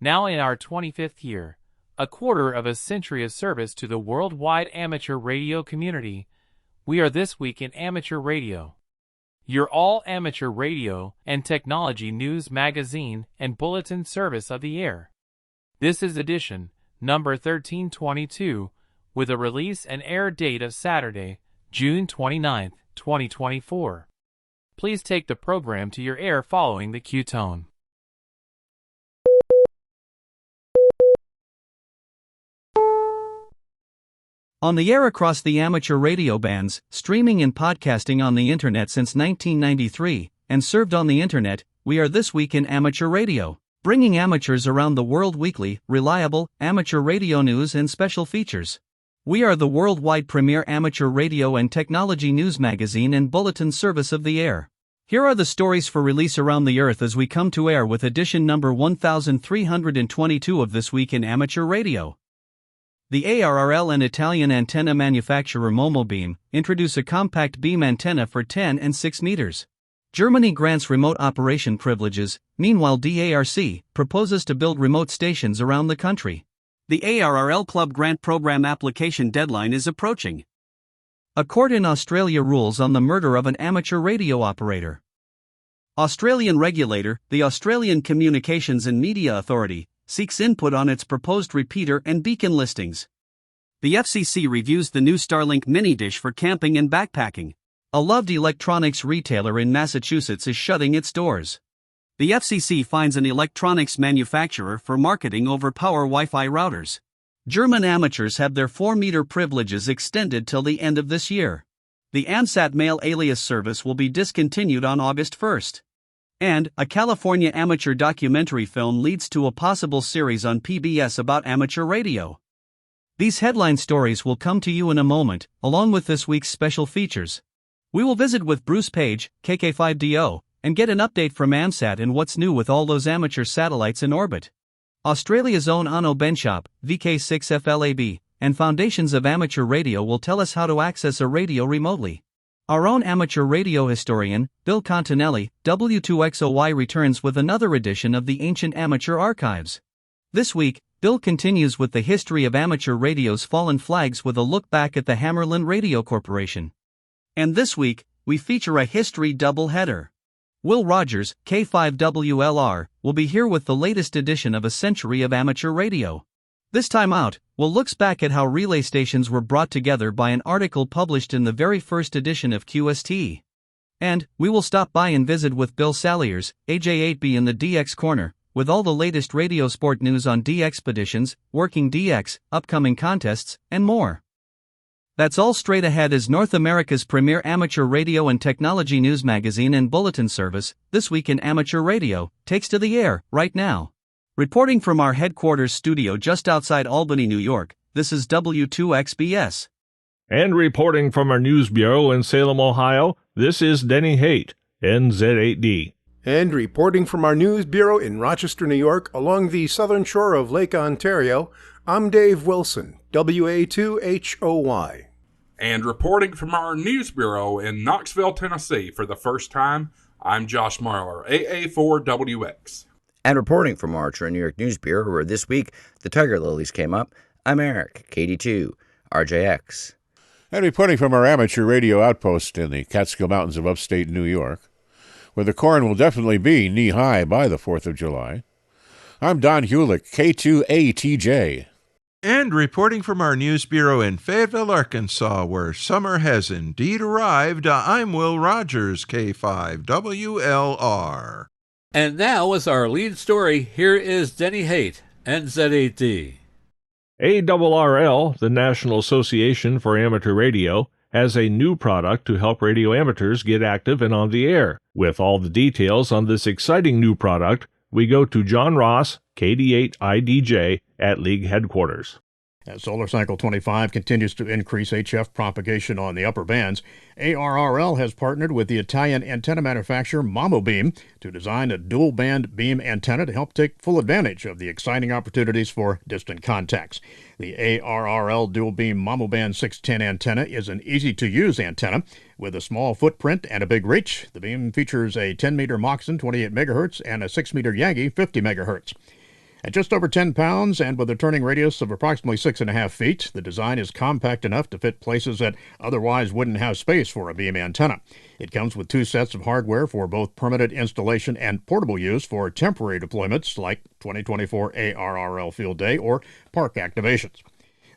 Now in our 25th year, a quarter of a century of service to the worldwide amateur radio community, we are This Week in Amateur Radio, your all-amateur radio and technology news magazine and bulletin service of the air. This is edition number 1322, with a release and air date of Saturday, June 29, 2024. Please take the program to your air following the cue tone. On the air across the amateur radio bands, streaming and podcasting on the internet since 1993, and served on the internet, we are This Week in Amateur Radio, bringing amateurs around the world weekly, reliable, amateur radio news and special features. We are the worldwide premier amateur radio and technology news magazine and bulletin service of the air. Here are the stories for release around the earth as we come to air with edition number 1322 of This Week in Amateur Radio. The ARRL and Italian antenna manufacturer Momobeam introduce a compact beam antenna for 10 and 6 meters. Germany grants remote operation privileges, meanwhile DARC proposes to build remote stations around the country. The ARRL Club Grant Program application deadline is approaching. A court in Australia rules on the murder of an amateur radio operator. Australian regulator, the Australian Communications and Media Authority, seeks input on its proposed repeater and beacon listings. The FCC reviews the new Starlink mini dish for camping and backpacking. A loved electronics retailer in Massachusetts is shutting its doors. The FCC fines an electronics manufacturer for marketing over power Wi-Fi routers. German amateurs have their 4-meter privileges extended till the end of this year. The AMSAT mail Alias service will be discontinued on August 1st. And a California amateur documentary film leads to a possible series on PBS about amateur radio. These headline stories will come to you in a moment, along with this week's special features. We will visit with Bruce Page, KK5DO, and get an update from AMSAT and what's new with all those amateur satellites in orbit. Australia's own Onno Benschop, VK6FLAB, and Foundations of Amateur Radio will tell us how to access a radio remotely. Our own amateur radio historian, Bill Continelli, W2XOY returns with another edition of the Ancient Amateur Archives. This week, Bill continues with the history of amateur radio's fallen flags with a look back at the Hammarlund Radio Corporation. And this week, we feature a history double-header. Will Rogers, K5WLR, will be here with the latest edition of A Century of Amateur Radio. This time out, Will looks back at how relay stations were brought together by an article published in the very first edition of QST. And we will stop by and visit with Bill Saliers, AJ8B in the DX Corner, with all the latest radio sport news on DXpeditions, working DX, upcoming contests, and more. That's all straight ahead as North America's premier amateur radio and technology news magazine and bulletin service, This Week in Amateur Radio, takes to the air right now. Reporting from our headquarters studio just outside Albany, New York, this is W2XBS. And reporting from our news bureau in Salem, Ohio, this is Denny Haight, NZ8D. And reporting from our news bureau in Rochester, New York, along the southern shore of Lake Ontario, I'm Dave Wilson, WA2HOY. And reporting from our news bureau in Knoxville, Tennessee for the first time, I'm Josh Marler, AA4WX. And reporting from our New York News Bureau, where this week the Tiger Lilies came up, I'm Eric, KD2, RJX. And reporting from our amateur radio outpost in the Catskill Mountains of upstate New York, where the corn will definitely be knee-high by the 4th of July, I'm Don Hulick, K2ATJ. And reporting from our news bureau in Fayetteville, Arkansas, where summer has indeed arrived, I'm Will Rogers, K5WLR. And now, as our lead story, here is Denny Haight, NZ8D. ARRL, the National Association for Amateur Radio, has a new product to help radio amateurs get active and on the air. With all the details on this exciting new product, we go to John Ross, KD8IDJ, at League Headquarters. As Solar Cycle 25 continues to increase HF propagation on the upper bands, ARRL has partnered with the Italian antenna manufacturer Momobeam to design a dual-band beam antenna to help take full advantage of the exciting opportunities for distant contacts. The ARRL dual-beam Momoband 610 antenna is an easy-to-use antenna with a small footprint and a big reach. The beam features a 10-meter Moxon 28 MHz and a 6-meter Yagi 50 MHz. At just over 10 pounds and with a turning radius of approximately 6.5 feet, the design is compact enough to fit places that otherwise wouldn't have space for a beam antenna. It comes with 2 sets of hardware for both permanent installation and portable use for temporary deployments like 2024 ARRL Field Day or park activations.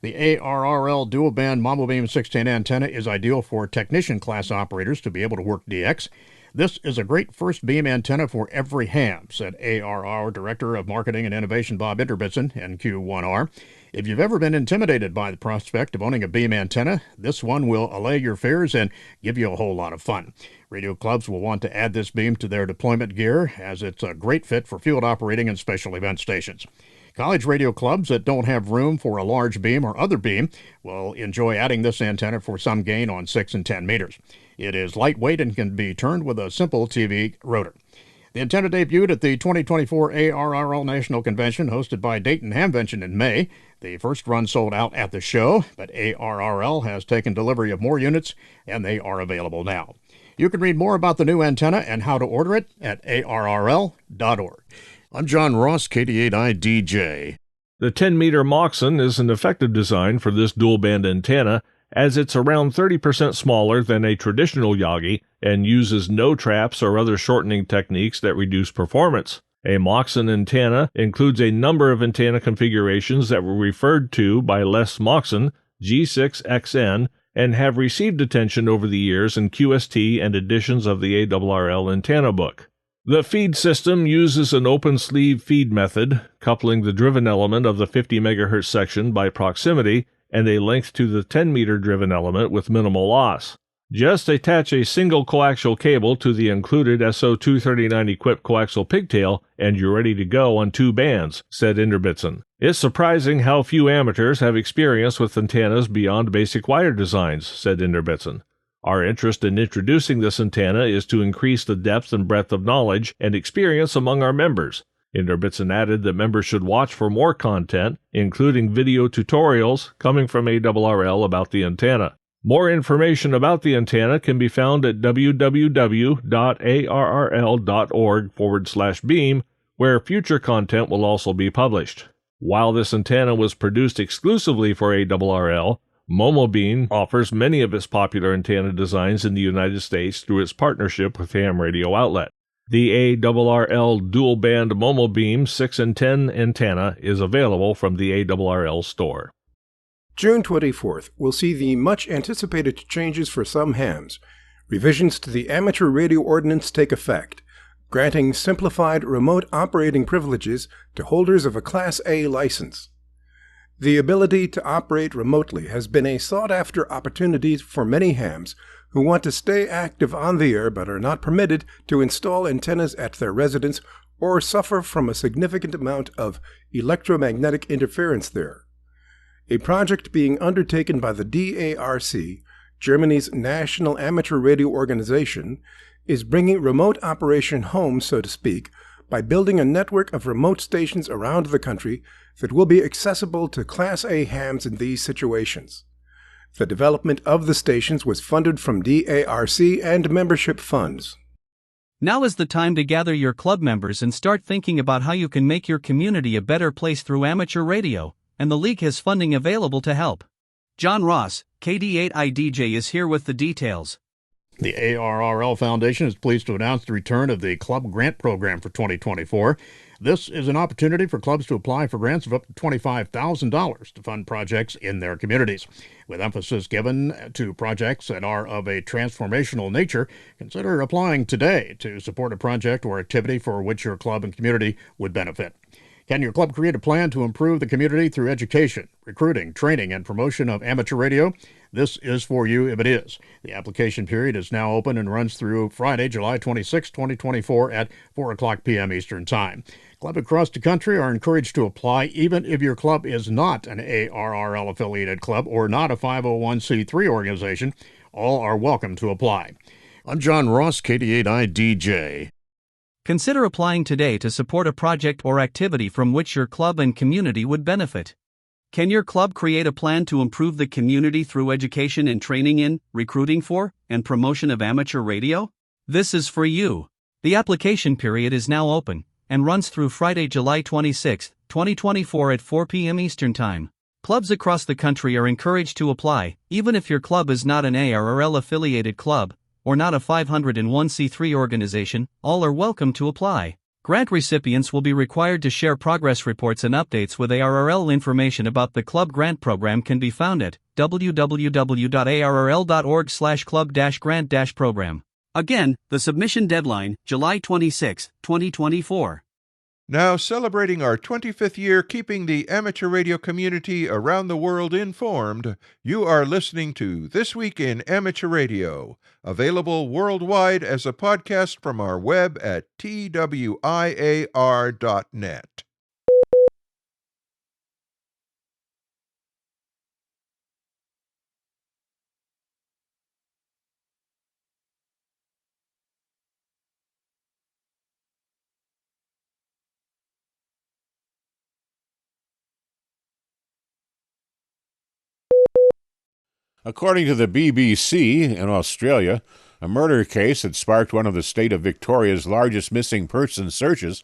The ARRL dual-band monobeam 610 antenna is ideal for technician-class operators to be able to work DX. This is a great first beam antenna for every ham, said ARR Director of Marketing and Innovation Bob Inderbitson, NQ1R. If you've ever been intimidated by the prospect of owning a beam antenna, this one will allay your fears and give you a whole lot of fun. Radio clubs will want to add this beam to their deployment gear, as it's a great fit for field operating and special event stations. College radio clubs that don't have room for a large beam or other beam will enjoy adding this antenna for some gain on 6 and 10 meters. It is lightweight and can be turned with a simple TV rotor. The antenna debuted at the 2024 ARRL National Convention hosted by Dayton Hamvention in May. The first run sold out at the show, but ARRL has taken delivery of more units, and they are available now. You can read more about the new antenna and how to order it at arrl.org. I'm John Ross, KD8IDJ. The 10-meter Moxon is an effective design for this dual-band antenna, as it's around 30% smaller than a traditional Yagi and uses no traps or other shortening techniques that reduce performance. A Moxon antenna includes a number of antenna configurations that were referred to by Les Moxon, G6XN, and have received attention over the years in QST and editions of the ARRL antenna book. The feed system uses an open-sleeve feed method, coupling the driven element of the 50 MHz section by proximity and a length to the 10-meter driven element with minimal loss. Just attach a single coaxial cable to the included SO239 equipped coaxial pigtail and you're ready to go on 2 bands, said Inderbitson. It's surprising how few amateurs have experience with antennas beyond basic wire designs, said Inderbitson. Our interest in introducing this antenna is to increase the depth and breadth of knowledge and experience among our members. Inderbitson added that members should watch for more content, including video tutorials coming from ARRL about the antenna. More information about the antenna can be found at www.arrl.org/beam, where future content will also be published. While this antenna was produced exclusively for ARRL, Momobeam offers many of its popular antenna designs in the United States through its partnership with Ham Radio Outlet. The ARRL dual-band Momobeam 6 and 10 antenna is available from the ARRL store. June 24th will see the much-anticipated changes for some hams. Revisions to the Amateur Radio Ordinance take effect, granting simplified remote operating privileges to holders of a Class A license. The ability to operate remotely has been a sought-after opportunity for many hams who want to stay active on the air but are not permitted to install antennas at their residence or suffer from a significant amount of electromagnetic interference there. A project being undertaken by the DARC, Germany's national amateur radio organization, is bringing remote operation home, so to speak, by building a network of remote stations around the country that will be accessible to Class A hams in these situations. The development of the stations was funded from DARC and membership funds. Now is the time to gather your club members and start thinking about how you can make your community a better place through amateur radio, and the League has funding available to help. John Ross, KD8IDJ, is here with the details. The ARRL Foundation is pleased to announce the return of the Club Grant Program for 2024. This is an opportunity for clubs to apply for grants of up to $25,000 to fund projects in their communities. With emphasis given to projects that are of a transformational nature, consider applying today to support a project or activity for which your club and community would benefit. Can your club create a plan to improve the community through education, recruiting, training, and promotion of amateur radio? This is for you if it is. The application period is now open and runs through Friday, July 26, 2024 at 4 o'clock p.m. Eastern Time. Clubs across the country are encouraged to apply even if your club is not an ARRL-affiliated club or not a 501c3 organization. All are welcome to apply. I'm John Ross, KD8IDJ. Consider applying today to support a project or activity from which your club and community would benefit. Can your club create a plan to improve the community through education and training in, recruiting for, and promotion of amateur radio? This is for you. The application period is now open and runs through Friday, July 26, 2024 at 4 p.m. Eastern Time. Clubs across the country are encouraged to apply, even if your club is not an ARRL-affiliated club, or not a 501c3 organization, all are welcome to apply. Grant recipients will be required to share progress reports and updates with ARRL. Information about the club grant program can be found at www.arrl.org/club-grant-program. Again, the submission deadline, July 26, 2024. Now celebrating our 25th year keeping the amateur radio community around the world informed, you are listening to This Week in Amateur Radio, available worldwide as a podcast from our web at twiar.net. According to the BBC in Australia, a murder case that sparked one of the state of Victoria's largest missing person searches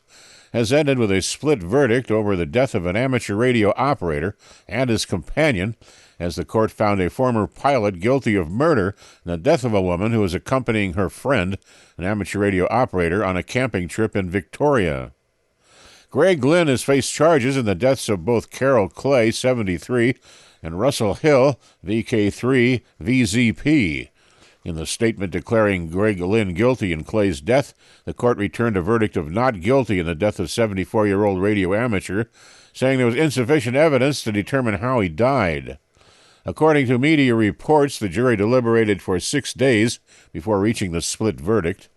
has ended with a split verdict over the death of an amateur radio operator and his companion, as the court found a former pilot guilty of murder in the death of a woman who was accompanying her friend, an amateur radio operator, on a camping trip in Victoria. Greg Lynn has faced charges in the deaths of both Carol Clay, 73, and Russell Hill, VK3, VZP. In the statement declaring Greg Lynn guilty in Clay's death, the court returned a verdict of not guilty in the death of 74-year-old radio amateur, saying there was insufficient evidence to determine how he died. According to media reports, the jury deliberated for 6 days before reaching the split verdict.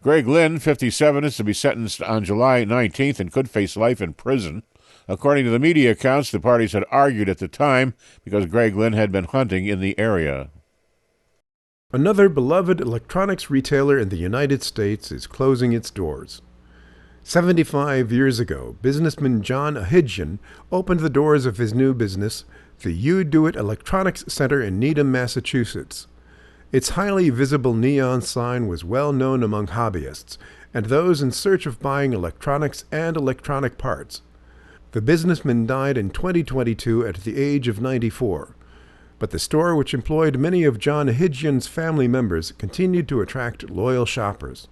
Greg Lynn, 57, is to be sentenced on July 19th and could face life in prison. According to the media accounts, the parties had argued at the time because Greg Lynn had been hunting in the area. Another beloved electronics retailer in the United States is closing its doors. 75 years ago, businessman John Ahidjian opened the doors of his new business, the You Do It Electronics Center in Needham, Massachusetts. Its highly visible neon sign was well known among hobbyists and those in search of buying electronics and electronic parts. The businessman died in 2022 at the age of 94, but the store, which employed many of John Ahidjian's family members, continued to attract loyal shoppers.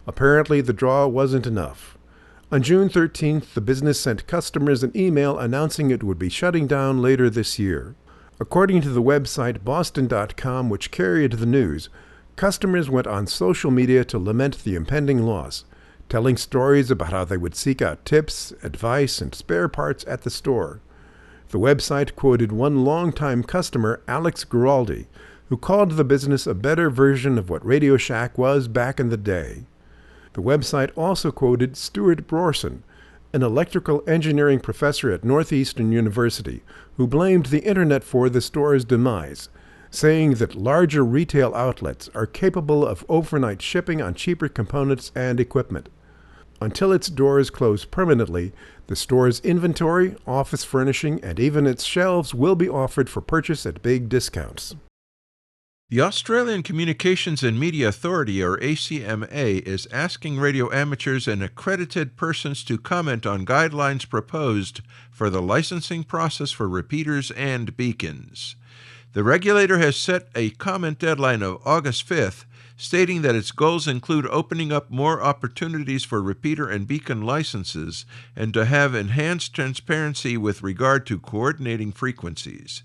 Apparently, the draw wasn't enough. On June 13th, the business sent customers an email announcing it would be shutting down later this year. According to the website Boston.com, which carried the news, customers went on social media to lament the impending loss, telling stories about how they would seek out tips, advice, and spare parts at the store. The website quoted one longtime customer, Alex Giraldi, who called the business a better version of what Radio Shack was back in the day. The website also quoted Stuart Brorson, an electrical engineering professor at Northeastern University, who blamed the Internet for the store's demise, saying that larger retail outlets are capable of overnight shipping on cheaper components and equipment. Until its doors close permanently, the store's inventory, office furnishing, and even its shelves will be offered for purchase at big discounts. The Australian Communications and Media Authority, or ACMA, is asking radio amateurs and accredited persons to comment on guidelines proposed for the licensing process for repeaters and beacons. The regulator has set a comment deadline of August 5th, stating that its goals include opening up more opportunities for repeater and beacon licenses and to have enhanced transparency with regard to coordinating frequencies.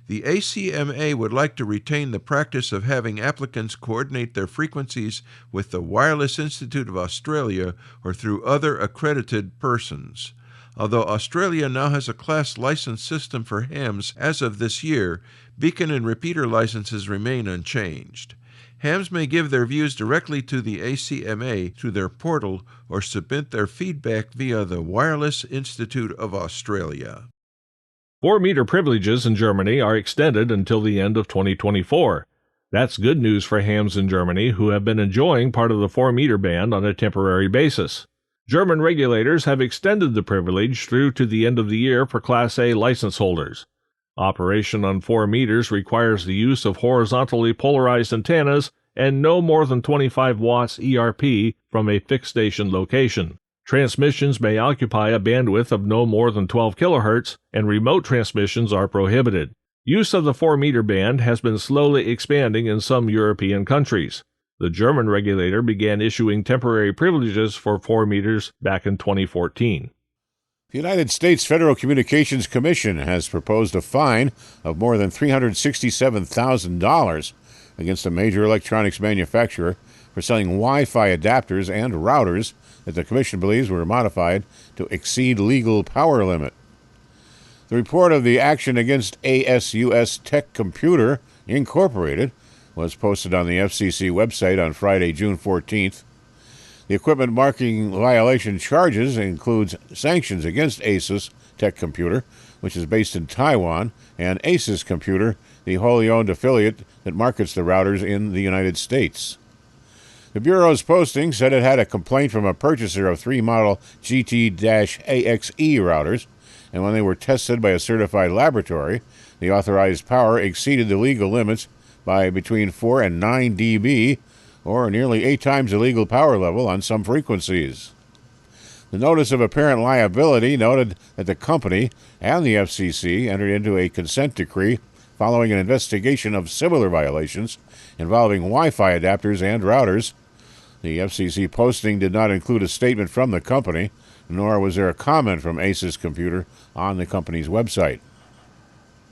The ACMA would like to retain the practice of having applicants coordinate their frequencies with the Wireless Institute of Australia or through other accredited persons. Although Australia now has a class license system for hams as of this year, beacon and repeater licenses remain unchanged. Hams may give their views directly to the ACMA through their portal or submit their feedback via the Wireless Institute of Australia. 4-meter privileges in Germany are extended until the end of 2024. That's good news for hams in Germany who have been enjoying part of the 4-meter band on a temporary basis. German regulators have extended the privilege through to the end of the year for Class A license holders. Operation on 4 meters requires the use of horizontally polarized antennas and no more than 25 watts ERP from a fixed station location. Transmissions may occupy a bandwidth of no more than 12 kHz, and remote transmissions are prohibited. Use of the 4-meter band has been slowly expanding in some European countries. The German regulator began issuing temporary privileges for 4 meters back in 2014. The United States Federal Communications Commission has proposed a fine of more than $367,000 against a major electronics manufacturer for selling Wi-Fi adapters and routers that the Commission believes were modified to exceed legal power limit. The report of the action against ASUS Tech Computer, Incorporated, was posted on the FCC website on Friday, June 14th. The equipment marking violation charges includes sanctions against ASUS Tech Computer, which is based in Taiwan, and ASUS Computer, the wholly owned affiliate that markets the routers in the United States. The Bureau's posting said it had a complaint from a purchaser of 3 model GT-AXE routers, and when they were tested by a certified laboratory, the authorized power exceeded the legal limits by between 4 and 9 dB, or nearly 8 times the legal power level on some frequencies. The notice of apparent liability noted that the company and the FCC entered into a consent decree following an investigation of similar violations involving Wi-Fi adapters and routers. The FCC posting did not include a statement from the company, nor was there a comment from ASUS Computer on the company's website.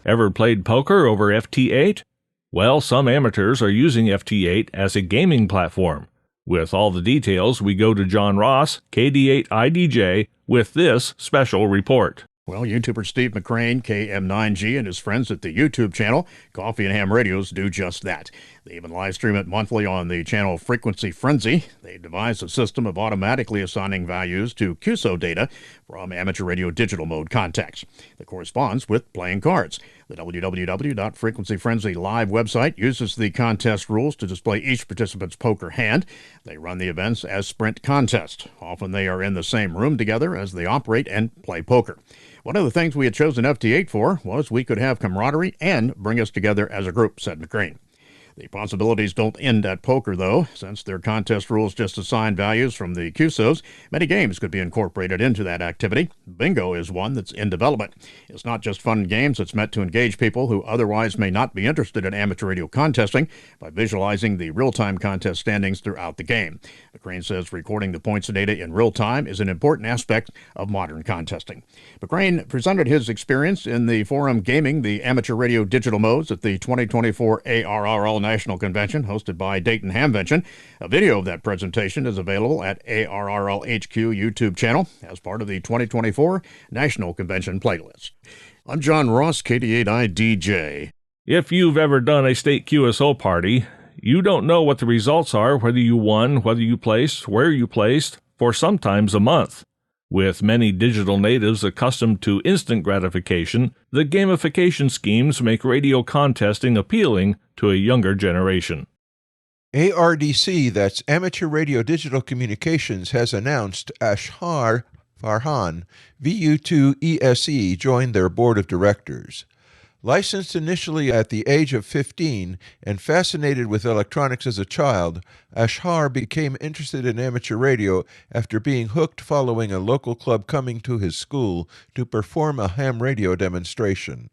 Ever played poker over FT8? Well, some amateurs are using FT8 as a gaming platform. With all the details, we go to John Ross, KD8IDJ, with this special report. Well, YouTuber Steve McCrane, KM9G, and his friends at the YouTube channel Coffee and Ham Radios do just that. They even live stream it monthly on the channel Frequency Frenzy. They devised a system of automatically assigning values to QSO data from amateur radio digital mode contacts that corresponds with playing cards. The www.frequencyfrenzy live website uses the contest rules to display each participant's poker hand. They run the events as sprint contests. Often they are in the same room together as they operate and play poker. One of the things we had chosen FT8 for was we could have camaraderie and bring us together as a group, said McCrane. The possibilities don't end at poker, though. Since their contest rules just assign values from the QSOs, many games could be incorporated into that activity. Bingo is one that's in development. It's not just fun games. It's meant to engage people who otherwise may not be interested in amateur radio contesting by visualizing the real-time contest standings throughout the game. McCrane says recording the points data in real time is an important aspect of modern contesting. McCrane presented his experience in the forum Gaming the Amateur Radio Digital Modes at the 2024 ARRL National Convention hosted by Dayton Hamvention. A video of that presentation is available at ARRL HQ YouTube channel as part of the 2024 National Convention playlist. I'm John Ross, KD8IDJ. If you've ever done a state QSO party, you don't know what the results are, whether you won, whether you placed, where you placed, for sometimes a month. With many digital natives accustomed to instant gratification, the gamification schemes make radio contesting appealing to a younger generation. ARDC, that's Amateur Radio Digital Communications, has announced Ashhar Farhan, VU2ESE, joined their board of directors. Licensed initially at the age of 15 and fascinated with electronics as a child, Ashhar became interested in amateur radio after being hooked following a local club coming to his school to perform a ham radio demonstration.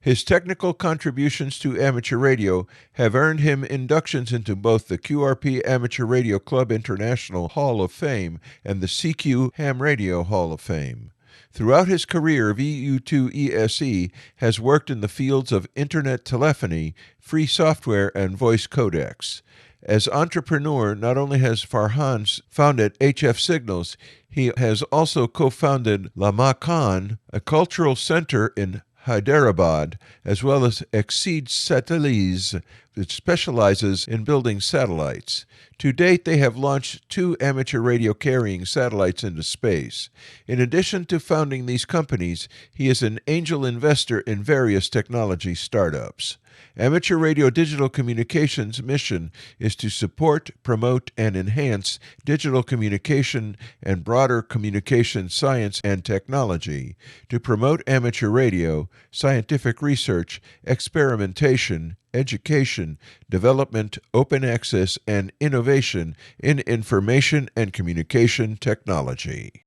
His technical contributions to amateur radio have earned him inductions into both the QRP Amateur Radio Club International Hall of Fame and the CQ Ham Radio Hall of Fame. Throughout his career, VU2ESE has worked in the fields of internet telephony, free software, and voice codecs. As entrepreneur, not only has Farhan founded HF Signals, he has also co-founded La Makan, a cultural center in Hyderabad, as well as Exceed Satellites, which specializes in building satellites. To date, they have launched 2 amateur radio carrying satellites into space. In addition to founding these companies, he is an angel investor in various technology startups. Amateur Radio Digital Communications' mission is to support, promote, and enhance digital communication and broader communication science and technology, to promote amateur radio, scientific research, experimentation, education, development, open access, and innovation in information and communication technology.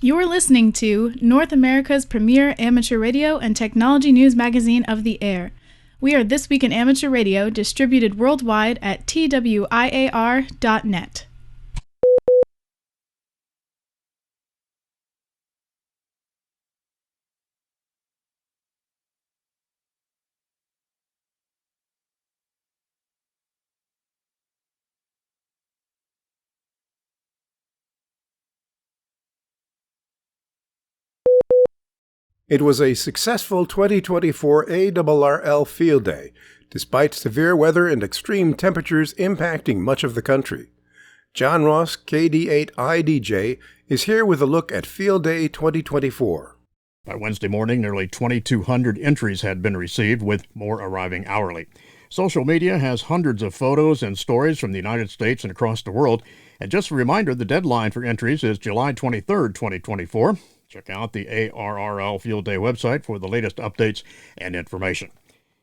You're listening to North America's premier amateur radio and technology news magazine of the air. We are This Week in Amateur Radio, distributed worldwide at twiar.net. It was a successful 2024 ARRL field day, despite severe weather and extreme temperatures impacting much of the country. John Ross, KD8IDJ, is here with a look at Field Day 2024. By Wednesday morning, nearly 2,200 entries had been received, with more arriving hourly. Social media has hundreds of photos and stories from the United States and across the world. And just a reminder, the deadline for entries is July 23rd, 2024. Check out the ARRL Field Day website for the latest updates and information.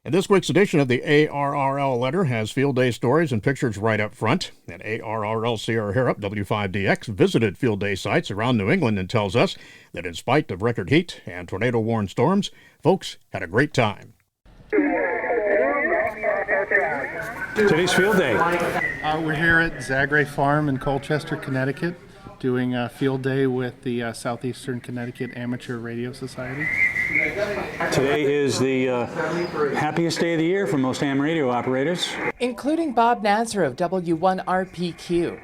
And this week's edition of the ARRL letter has Field Day stories and pictures right up front. And ARRL Sierra Harrop, W5DX, visited Field Day sites around New England and tells us that in spite of record heat and tornado-warned storms, folks had a great time. Today's Field Day. We're here at Zagre Farm in Colchester, Connecticut, doing a field day with the Southeastern Connecticut Amateur Radio Society. Today is the happiest day of the year for most ham radio operators. Including Bob Nasser of W1RPQ.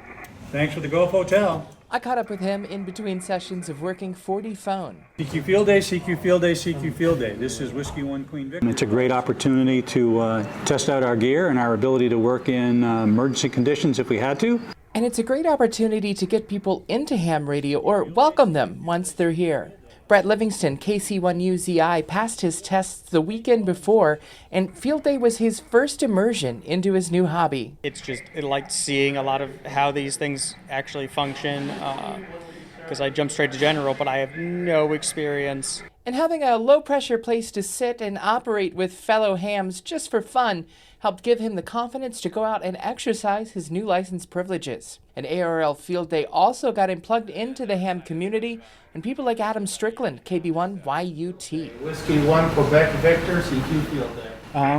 Thanks for the Gulf Hotel. I caught up with him in between sessions of working 40 phone. CQ Field Day, CQ Field Day, CQ Field Day. This is Whiskey 1 Queen Victor. It's a great opportunity to test out our gear and our ability to work in emergency conditions if we had to. And it's a great opportunity to get people into ham radio or welcome them once they're here. Brett Livingston, KC1UZI, passed his tests the weekend before, and Field Day was his first immersion into his new hobby. I like seeing a lot of how these things actually function, because I jumped straight to general, but I have no experience. And having a low-pressure place to sit and operate with fellow hams just for fun helped give him the confidence to go out and exercise his new license privileges. An ARRL Field Day also got him plugged into the ham community, and people like Adam Strickland, KB1YUT. Whiskey 1 Quebec Victor, CQ Field Day.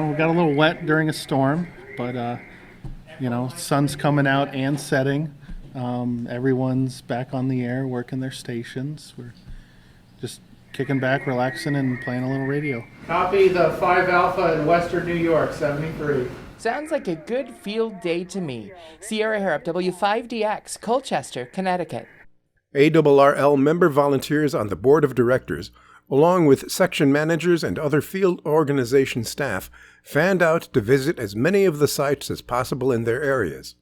We got a little wet during a storm, but sun's coming out and setting. Everyone's back on the air, working their stations. We're just kicking back, relaxing, and playing a little radio. Copy the 5 Alpha in Western New York, 73. Sounds like a good field day to me. Sierra Harrop, W5DX, Colchester, Connecticut. ARRL member volunteers on the board of directors, along with section managers and other field organization staff, fanned out to visit as many of the sites as possible in their areas.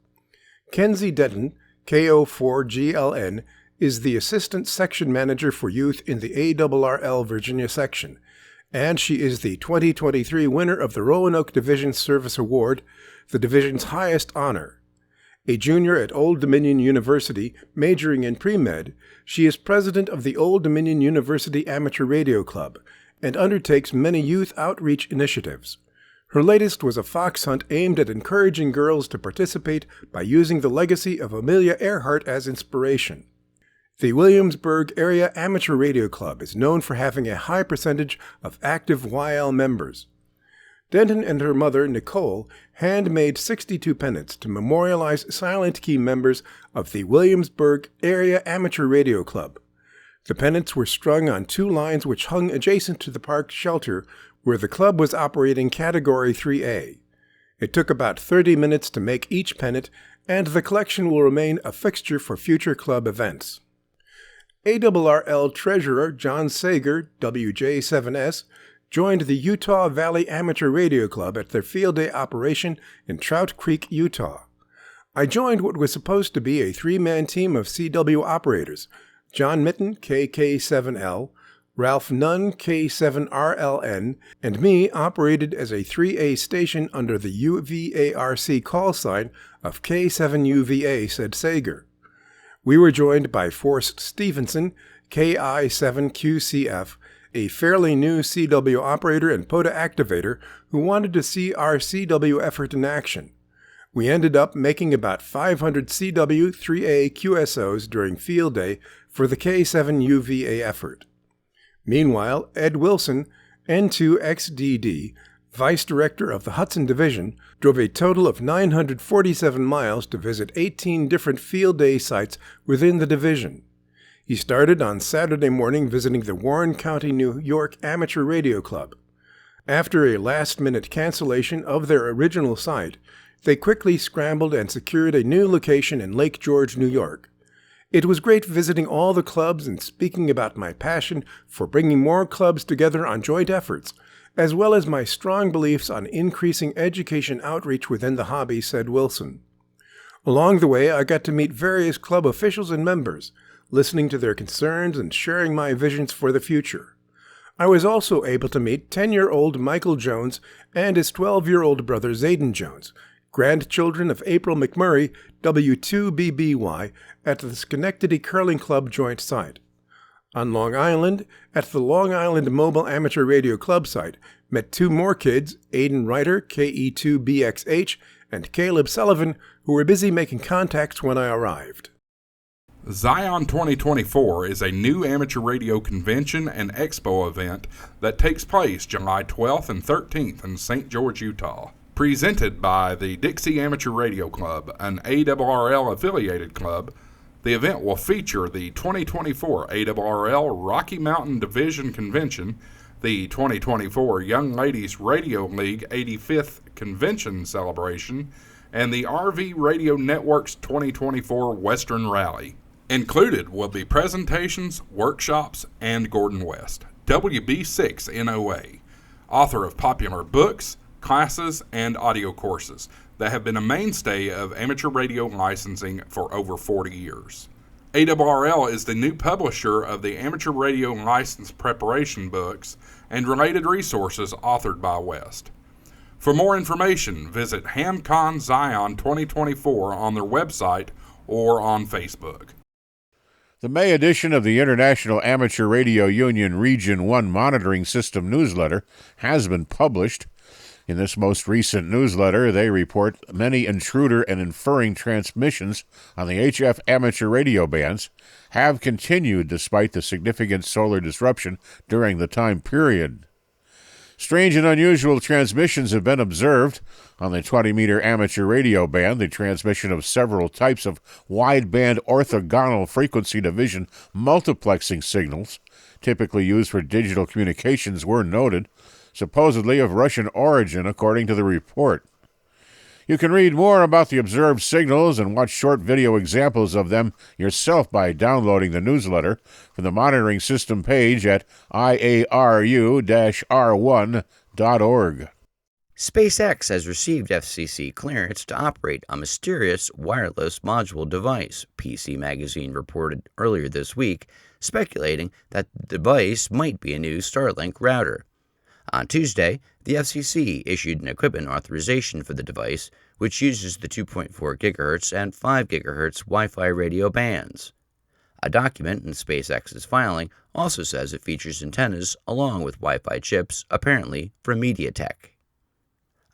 Kenzie Denton, KO4GLN, is the Assistant Section Manager for Youth in the ARRL Virginia section, and she is the 2023 winner of the Roanoke Division Service Award, the division's highest honor. A junior at Old Dominion University, majoring in pre-med, she is president of the Old Dominion University Amateur Radio Club and undertakes many youth outreach initiatives. Her latest was a fox hunt aimed at encouraging girls to participate by using the legacy of Amelia Earhart as inspiration. The Williamsburg Area Amateur Radio Club is known for having a high percentage of active YL members. Denton and her mother, Nicole, handmade 62 pennants to memorialize Silent Key members of the Williamsburg Area Amateur Radio Club. The pennants were strung on 2 lines which hung adjacent to the park shelter where the club was operating Category 3A. It took about 30 minutes to make each pennant, and the collection will remain a fixture for future club events. ARRL Treasurer John Sager, WJ7S, joined the Utah Valley Amateur Radio Club at their field day operation in Trout Creek, Utah. I joined what was supposed to be a 3-man team of CW operators: John Mitten, KK7L, Ralph Nunn, K7RLN, and me operated as a 3A station under the UVARC call sign of K7UVA, said Sager. We were joined by Forrest Stevenson, KI7QCF, a fairly new CW operator and POTA activator who wanted to see our CW effort in action. We ended up making about 500 CW 3A QSOs during field day for the K7UVA effort. Meanwhile, Ed Wilson, N2XDD, Vice Director of the Hudson Division, drove a total of 947 miles to visit 18 different field day sites within the division. He started on Saturday morning visiting the Warren County, New York Amateur Radio Club. After a last-minute cancellation of their original site, they quickly scrambled and secured a new location in Lake George, New York. It was great visiting all the clubs and speaking about my passion for bringing more clubs together on joint efforts, as well as my strong beliefs on increasing education outreach within the hobby, said Wilson. Along the way, I got to meet various club officials and members, listening to their concerns and sharing my visions for the future. I was also able to meet 10-year-old Michael Jones and his 12-year-old brother Zayden Jones, grandchildren of April McMurray, W2BBY, at the Schenectady Curling Club joint site. On Long Island, at the Long Island Mobile Amateur Radio Club site, met two more kids, Aiden Ryder, KE2BXH, and Caleb Sullivan, who were busy making contacts when I arrived. Zion 2024 is a new amateur radio convention and expo event that takes place July 12th and 13th in St. George, Utah. Presented by the Dixie Amateur Radio Club, an ARRL-affiliated club, the event will feature the 2024 ARRL Rocky Mountain Division Convention, the 2024 Young Ladies Radio League 85th Convention Celebration, and the RV Radio Network's 2024 Western Rally. Included will be presentations, workshops, and Gordon West, WB6NOA, author of popular books, classes, and audio courses that have been a mainstay of amateur radio licensing for over 40 years. ARRL is the new publisher of the Amateur Radio License Preparation books and related resources authored by West. For more information, visit HamCon Zion 2024 on their website or on Facebook. The May edition of the International Amateur Radio Union Region 1 Monitoring System newsletter has been published. In this most recent newsletter, they report many intruder and inferring transmissions on the HF amateur radio bands have continued despite the significant solar disruption during the time period. Strange and unusual transmissions have been observed on the 20-meter amateur radio band. The transmission of several types of wideband orthogonal frequency division multiplexing signals, typically used for digital communications, were noted, supposedly of Russian origin, according to the report. You can read more about the observed signals and watch short video examples of them yourself by downloading the newsletter from the monitoring system page at iaru-r1.org. SpaceX has received FCC clearance to operate a mysterious wireless module device, PC Magazine reported earlier this week, speculating that the device might be a new Starlink router. On Tuesday, the FCC issued an equipment authorization for the device, which uses the 2.4 GHz and 5 GHz Wi-Fi radio bands. A document in SpaceX's filing also says it features antennas along with Wi-Fi chips, apparently from MediaTek.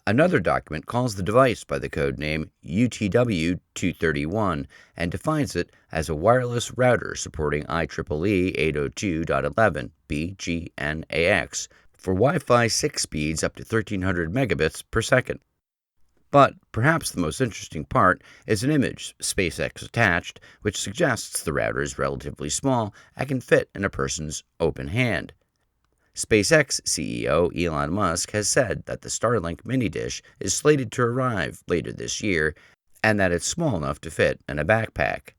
Another document calls the device by the code name UTW-231 and defines it as a wireless router supporting IEEE 802.11 BGNAX for Wi-Fi 6 speeds up to 1300 megabits per second. But perhaps the most interesting part is an image SpaceX attached, which suggests the router is relatively small and can fit in a person's open hand. SpaceX CEO Elon Musk has said that the Starlink mini dish is slated to arrive later this year and that it's small enough to fit in a backpack.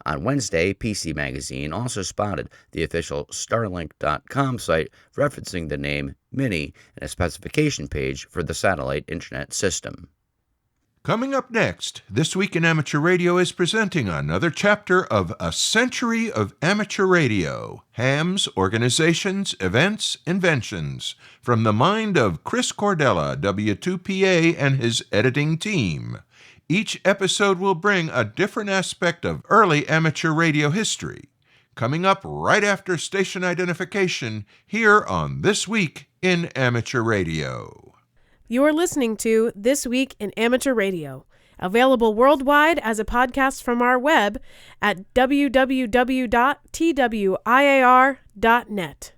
On Wednesday, PC Magazine also spotted the official Starlink.com site referencing the name Mini in a specification page for the satellite internet system. Coming up next, This Week in Amateur Radio is presenting another chapter of A Century of Amateur Radio, hams, organizations, events, inventions, from the mind of Chris Cordella, W2PA, and his editing team. Each episode will bring a different aspect of early amateur radio history. coming up right after station identification here on This Week in Amateur Radio. You're listening to This Week in Amateur Radio, available worldwide as a podcast from our web at www.twiar.net.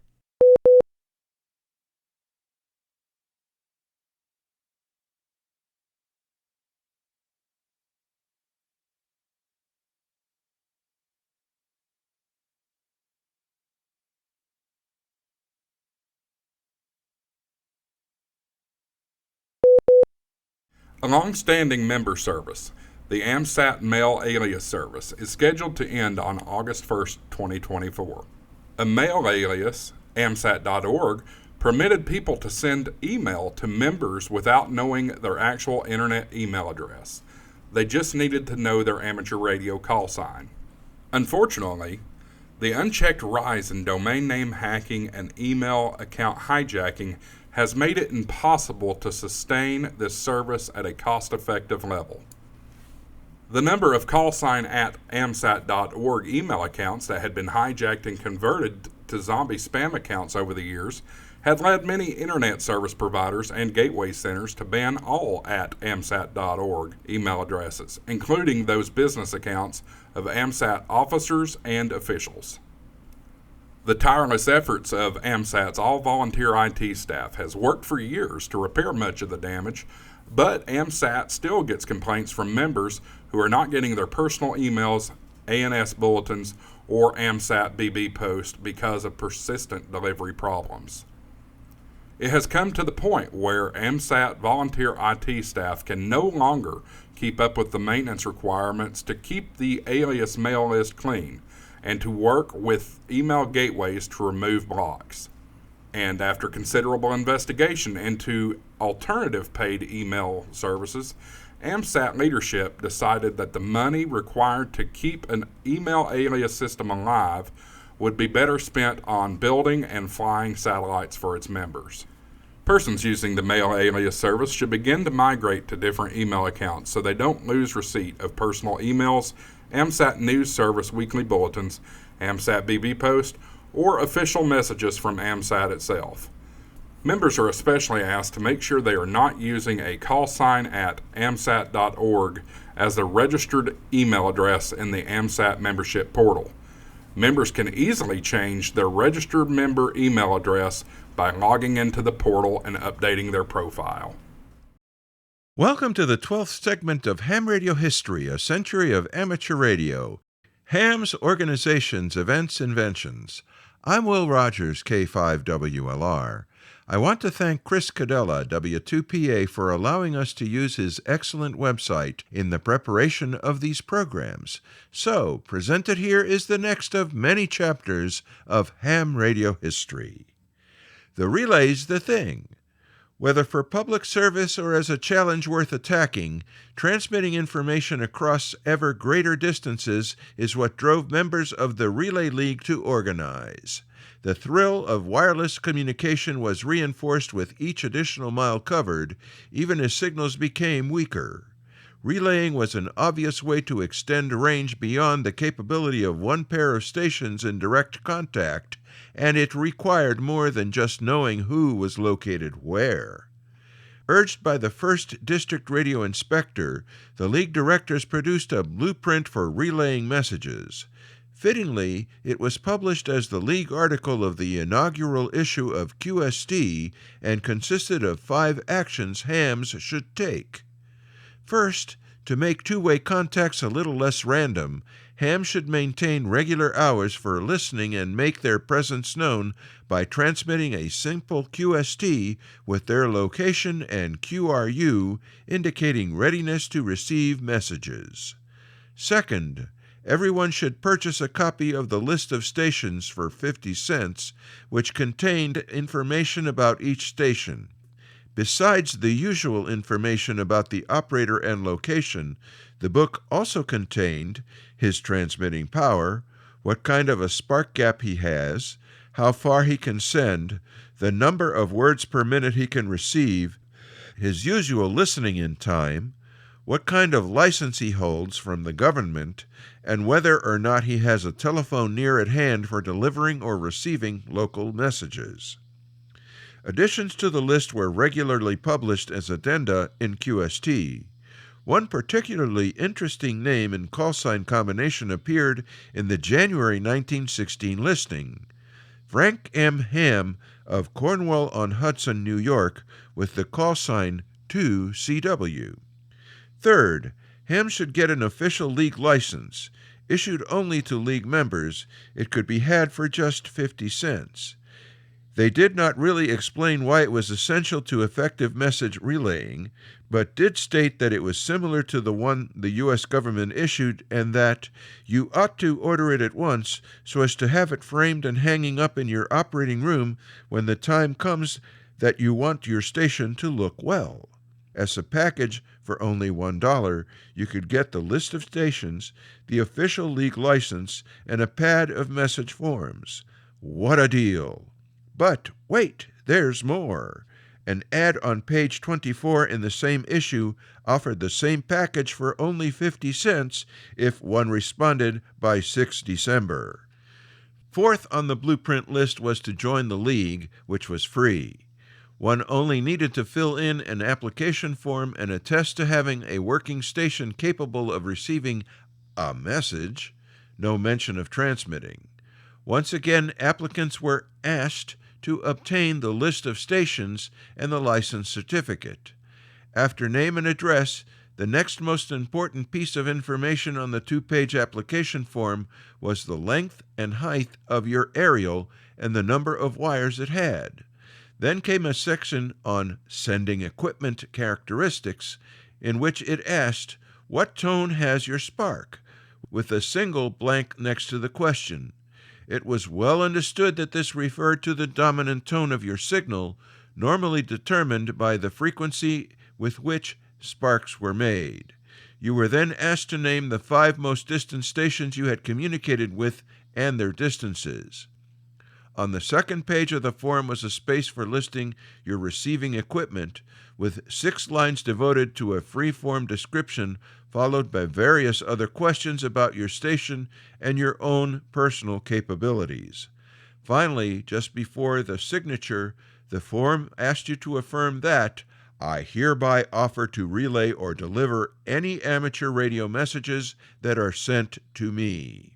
A long-standing member service, the AMSAT Mail Alias service, is scheduled to end on August 1st, 2024. A mail alias, AMSAT.org, permitted people to send email to members without knowing their actual internet email address. They just needed to know their amateur radio call sign. Unfortunately, the unchecked rise in domain name hacking and email account hijacking has made it impossible to sustain this service at a cost-effective level. The number of callsign@amsat.org email accounts that had been hijacked and converted to zombie spam accounts over the years had led many internet service providers and gateway centers to ban all @amsat.org email addresses, including those business accounts of AMSAT officers and officials. The tireless efforts of AMSAT's all-volunteer IT staff has worked for years to repair much of the damage, but AMSAT still gets complaints from members who are not getting their personal emails, ANS bulletins, or AMSAT BB post because of persistent delivery problems. It has come to the point where AMSAT volunteer IT staff can no longer keep up with the maintenance requirements to keep the alias mail list clean and to work with email gateways to remove blocks. And after considerable investigation into alternative paid email services, AMSAT leadership decided that the money required to keep an email alias system alive would be better spent on building and flying satellites for its members. Persons using the mail alias service should begin to migrate to different email accounts so they don't lose receipt of personal emails, AMSAT News Service weekly bulletins, AMSAT BB post, or official messages from AMSAT itself. Members are especially asked to make sure they are not using a call sign at amsat.org as the registered email address in the AMSAT membership portal. Members can easily change their registered member email address by logging into the portal and updating their profile. Welcome to the 12th segment of Ham Radio History, a century of amateur radio. Ham's Organizations, Events, Inventions. I'm Will Rogers, K5WLR. I want to thank Chris Cadella, W2PA, for allowing us to use his excellent website in the preparation of these programs. So, presented here is the next of many chapters of Ham Radio History. The relay's the thing. Whether for public service or as a challenge worth attacking, transmitting information across ever greater distances is what drove members of the Relay League to organize. The thrill of wireless communication was reinforced with each additional mile covered, even as signals became weaker. Relaying was an obvious way to extend range beyond the capability of one pair of stations in direct contact, and it required more than just knowing who was located where. Urged by the 1st District Radio Inspector, the League directors produced a blueprint for relaying messages. Fittingly, it was published as the League article of the inaugural issue of QSD and consisted of 5 actions hams should take. First, to make two-way contacts a little less random, hams should maintain regular hours for listening and make their presence known by transmitting a simple QST with their location and QRU indicating readiness to receive messages. Second, everyone should purchase a copy of the list of stations for 50 cents, which contained information about each station. Besides the usual information about the operator and location, the book also contained his transmitting power, what kind of a spark gap he has, how far he can send, the number of words per minute he can receive, his usual listening in time, what kind of license he holds from the government, and whether or not he has a telephone near at hand for delivering or receiving local messages. Additions to the list were regularly published as addenda in QST. One particularly interesting name and call sign combination appeared in the January 1916 listing. Frank M. Ham of Cornwall-on-Hudson, New York, with the call sign 2CW. Third, Ham should get an official league license. Issued only to league members, it could be had for just 50 cents. They did not really explain why it was essential to effective message relaying, but did state that it was similar to the one the U.S. government issued and that you ought to order it at once so as to have it framed and hanging up in your operating room when the time comes that you want your station to look well. As a package for only $1, you could get the list of stations, the official league license, and a pad of message forms. What a deal! But wait, there's more. An ad on page 24 in the same issue offered the same package for only 50 cents if one responded by 6 December. Fourth on the blueprint list was to join the league, which was free. One only needed to fill in an application form and attest to having a working station capable of receiving a message, no mention of transmitting. Once again, applicants were asked to obtain the list of stations and the license certificate. After name and address, the next most important piece of information on the 2-page application form was the length and height of your aerial and the number of wires it had. Then came a section on sending equipment characteristics, in which it asked, "What tone has your spark?" with a single blank next to the question. It was well understood that this referred to the dominant tone of your signal, normally determined by the frequency with which sparks were made. You were then asked to name the 5 most distant stations you had communicated with and their distances. On the second page of the form was a space for listing your receiving equipment, with 6 lines devoted to a free-form description followed by various other questions about your station and your own personal capabilities. Finally, just before the signature, the form asked you to affirm that I hereby offer to relay or deliver any amateur radio messages that are sent to me.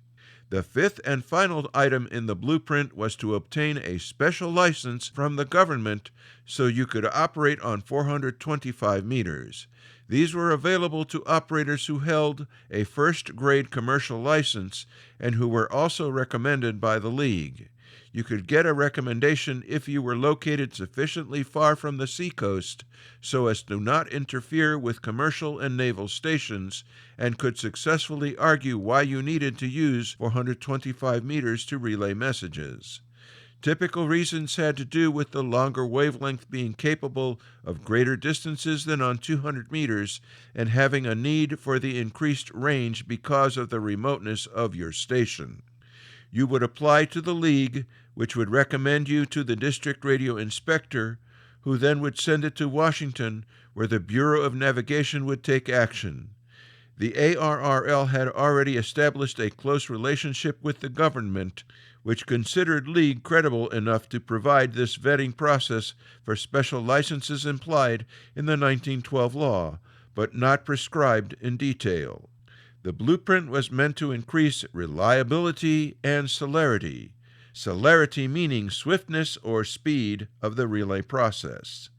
The fifth and final item in the blueprint was to obtain a special license from the government so you could operate on 425 meters. These were available to operators who held a first-grade commercial license and who were also recommended by the League. You could get a recommendation if you were located sufficiently far from the seacoast so as to not interfere with commercial and naval stations, and could successfully argue why you needed to use 425 meters to relay messages. Typical reasons had to do with the longer wavelength being capable of greater distances than on 200 meters and having a need for the increased range because of the remoteness of your station. You would apply to the League, which would recommend you to the district radio inspector, who then would send it to Washington, where the Bureau of Navigation would take action. The ARRL had already established a close relationship with the government, which considered League credible enough to provide this vetting process for special licenses implied in the 1912 law, but not prescribed in detail. The blueprint was meant to increase reliability and celerity. Celerity meaning swiftness or speed of the relay process.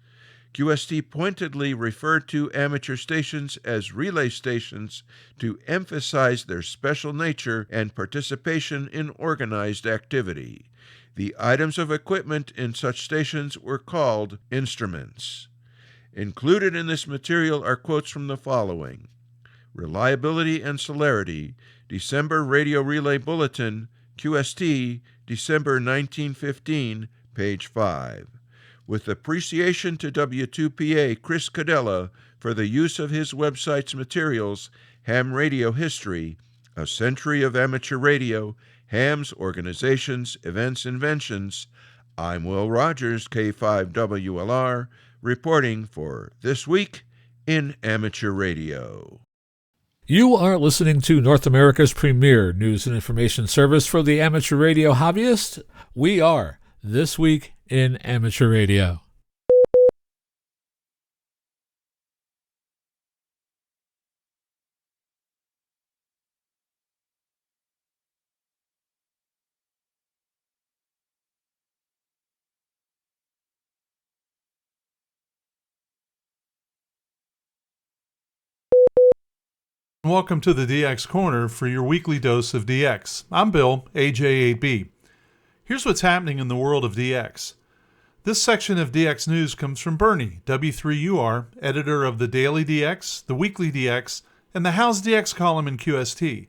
QST pointedly referred to amateur stations as relay stations to emphasize their special nature and participation in organized activity. The items of equipment in such stations were called instruments. Included in this material are quotes from the following: Reliability and Celerity, December Radio Relay Bulletin, QST, December 1915, page 5. With appreciation to W2PA Chris Cadella for the use of his website's materials, Ham Radio History, A Century of Amateur Radio, Ham's Organizations, Events, Inventions, I'm Will Rogers, K5WLR, reporting for This Week in amateur radio. You are listening to North America's premier news and information service for the amateur radio hobbyist. We are This Week in Amateur Radio. Welcome to the DX Corner for your weekly dose of DX. I'm Bill, AJ8B. Here's what's happening in the world of DX. This section of DX News comes from Bernie, W3UR, editor of the Daily DX, the Weekly DX, and the How's DX column in QST.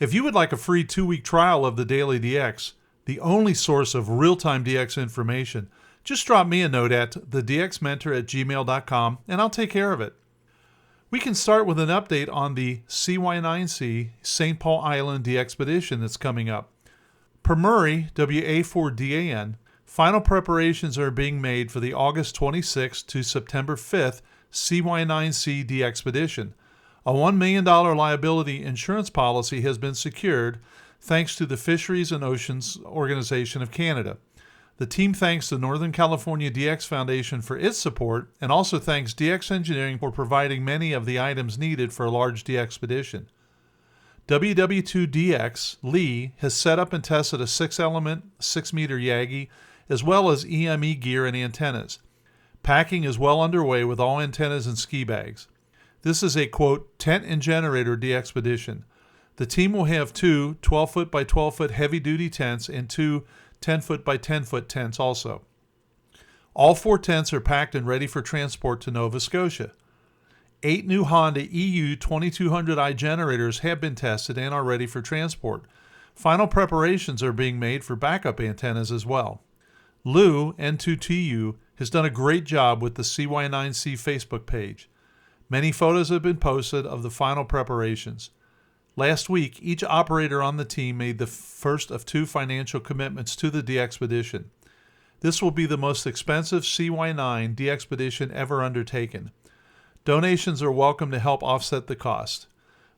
If you would like a free 2-week trial of the Daily DX, the only source of real-time DX information, just drop me a note at thedxmentor@gmail.com and I'll take care of it. We can start with an update on the CY9C St. Paul Island DXpedition that's coming up. Per Murray, WA4DAN, final preparations are being made for the August 26th to September 5th CY9C DXpedition. A $1 million liability insurance policy has been secured thanks to the Fisheries and Oceans Organization of Canada. The team thanks the Northern California DX Foundation for its support and also thanks DX Engineering for providing many of the items needed for a large DXpedition. WW2DX Lee has set up and tested a 6-element, 6-meter Yagi, as well as EME gear and antennas. Packing is well underway with all antennas and ski bags. This is a, quote, tent and generator DXpedition. The team will have 2 12-foot by 12-foot heavy-duty tents and 2 10-foot by 10-foot tents also. All 4 tents are packed and ready for transport to Nova Scotia. 8 new Honda EU 2200i generators have been tested and are ready for transport. Final preparations are being made for backup antennas as well. Lou, N2TU, has done a great job with the CY9C Facebook page. Many photos have been posted of the final preparations. Last week, each operator on the team made the first of 2 financial commitments to the DXpedition. This will be the most expensive CY9 DXpedition ever undertaken. Donations are welcome to help offset the cost.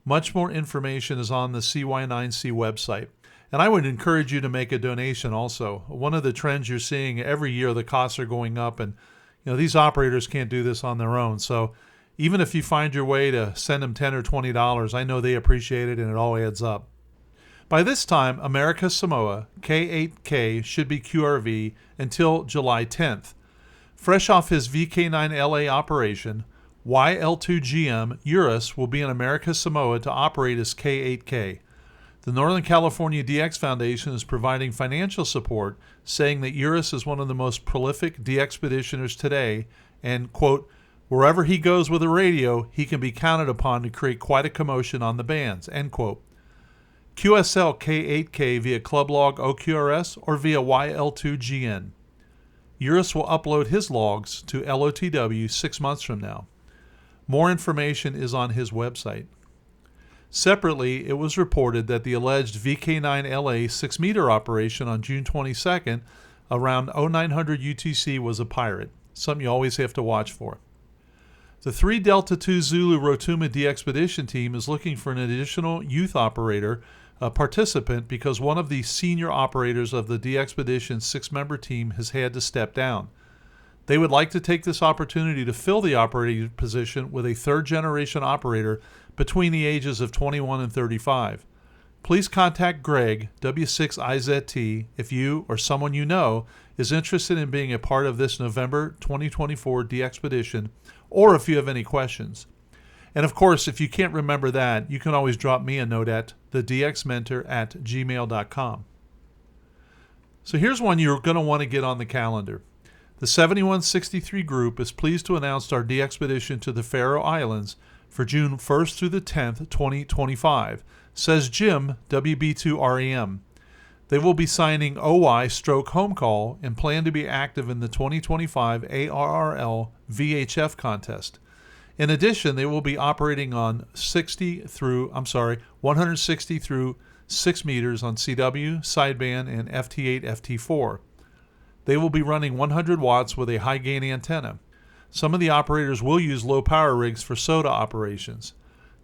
Much more information is on the CY9C website, and I would encourage you to make a donation also. One of the trends you're seeing every year, the costs are going up, and these operators can't do this on their own. So even if you find your way to send them $10 or $20, I know they appreciate it and it all adds up. By this time, America Samoa K8K should be QRV until July 10th. Fresh off his VK9LA operation, YL2GM Eurus will be in America Samoa to operate as K8K. The Northern California DX Foundation is providing financial support, saying that Eurus is one of the most prolific DXpeditioners today and, quote, wherever he goes with a radio, he can be counted upon to create quite a commotion on the bands, end quote. QSL K8K via Club Log OQRS or via YL2GN. Eurus will upload his logs to LOTW 6 months from now. More information is on his website. Separately, it was reported that the alleged VK9LA 6-meter operation on June 22nd around 0900 UTC was a pirate, something you always have to watch for. The 3 Delta 2 Zulu Rotuma DXpedition team is looking for an additional youth operator, a participant, because one of the senior operators of the DXpedition 6-member team has had to step down. They would like to take this opportunity to fill the operating position with a 3rd-generation operator between the ages of 21 and 35. Please contact Greg, W6IZT, if you or someone you know is interested in being a part of this November 2024 DXpedition, or if you have any questions. And of course, if you can't remember that, you can always drop me a note at thedxmentor@gmail.com. So here's one you're going to want to get on the calendar. The 7163 group is pleased to announce our DXpedition to the Faroe Islands for June 1st through the 10th, 2025, says Jim, WB2REM. They will be signing OY/home call and plan to be active in the 2025 ARRL VHF contest. In addition, they will be operating on 160 through 6 meters on CW, sideband, and FT8, FT4. They will be running 100 watts with a high gain antenna. Some of the operators will use low-power rigs for SOTA operations.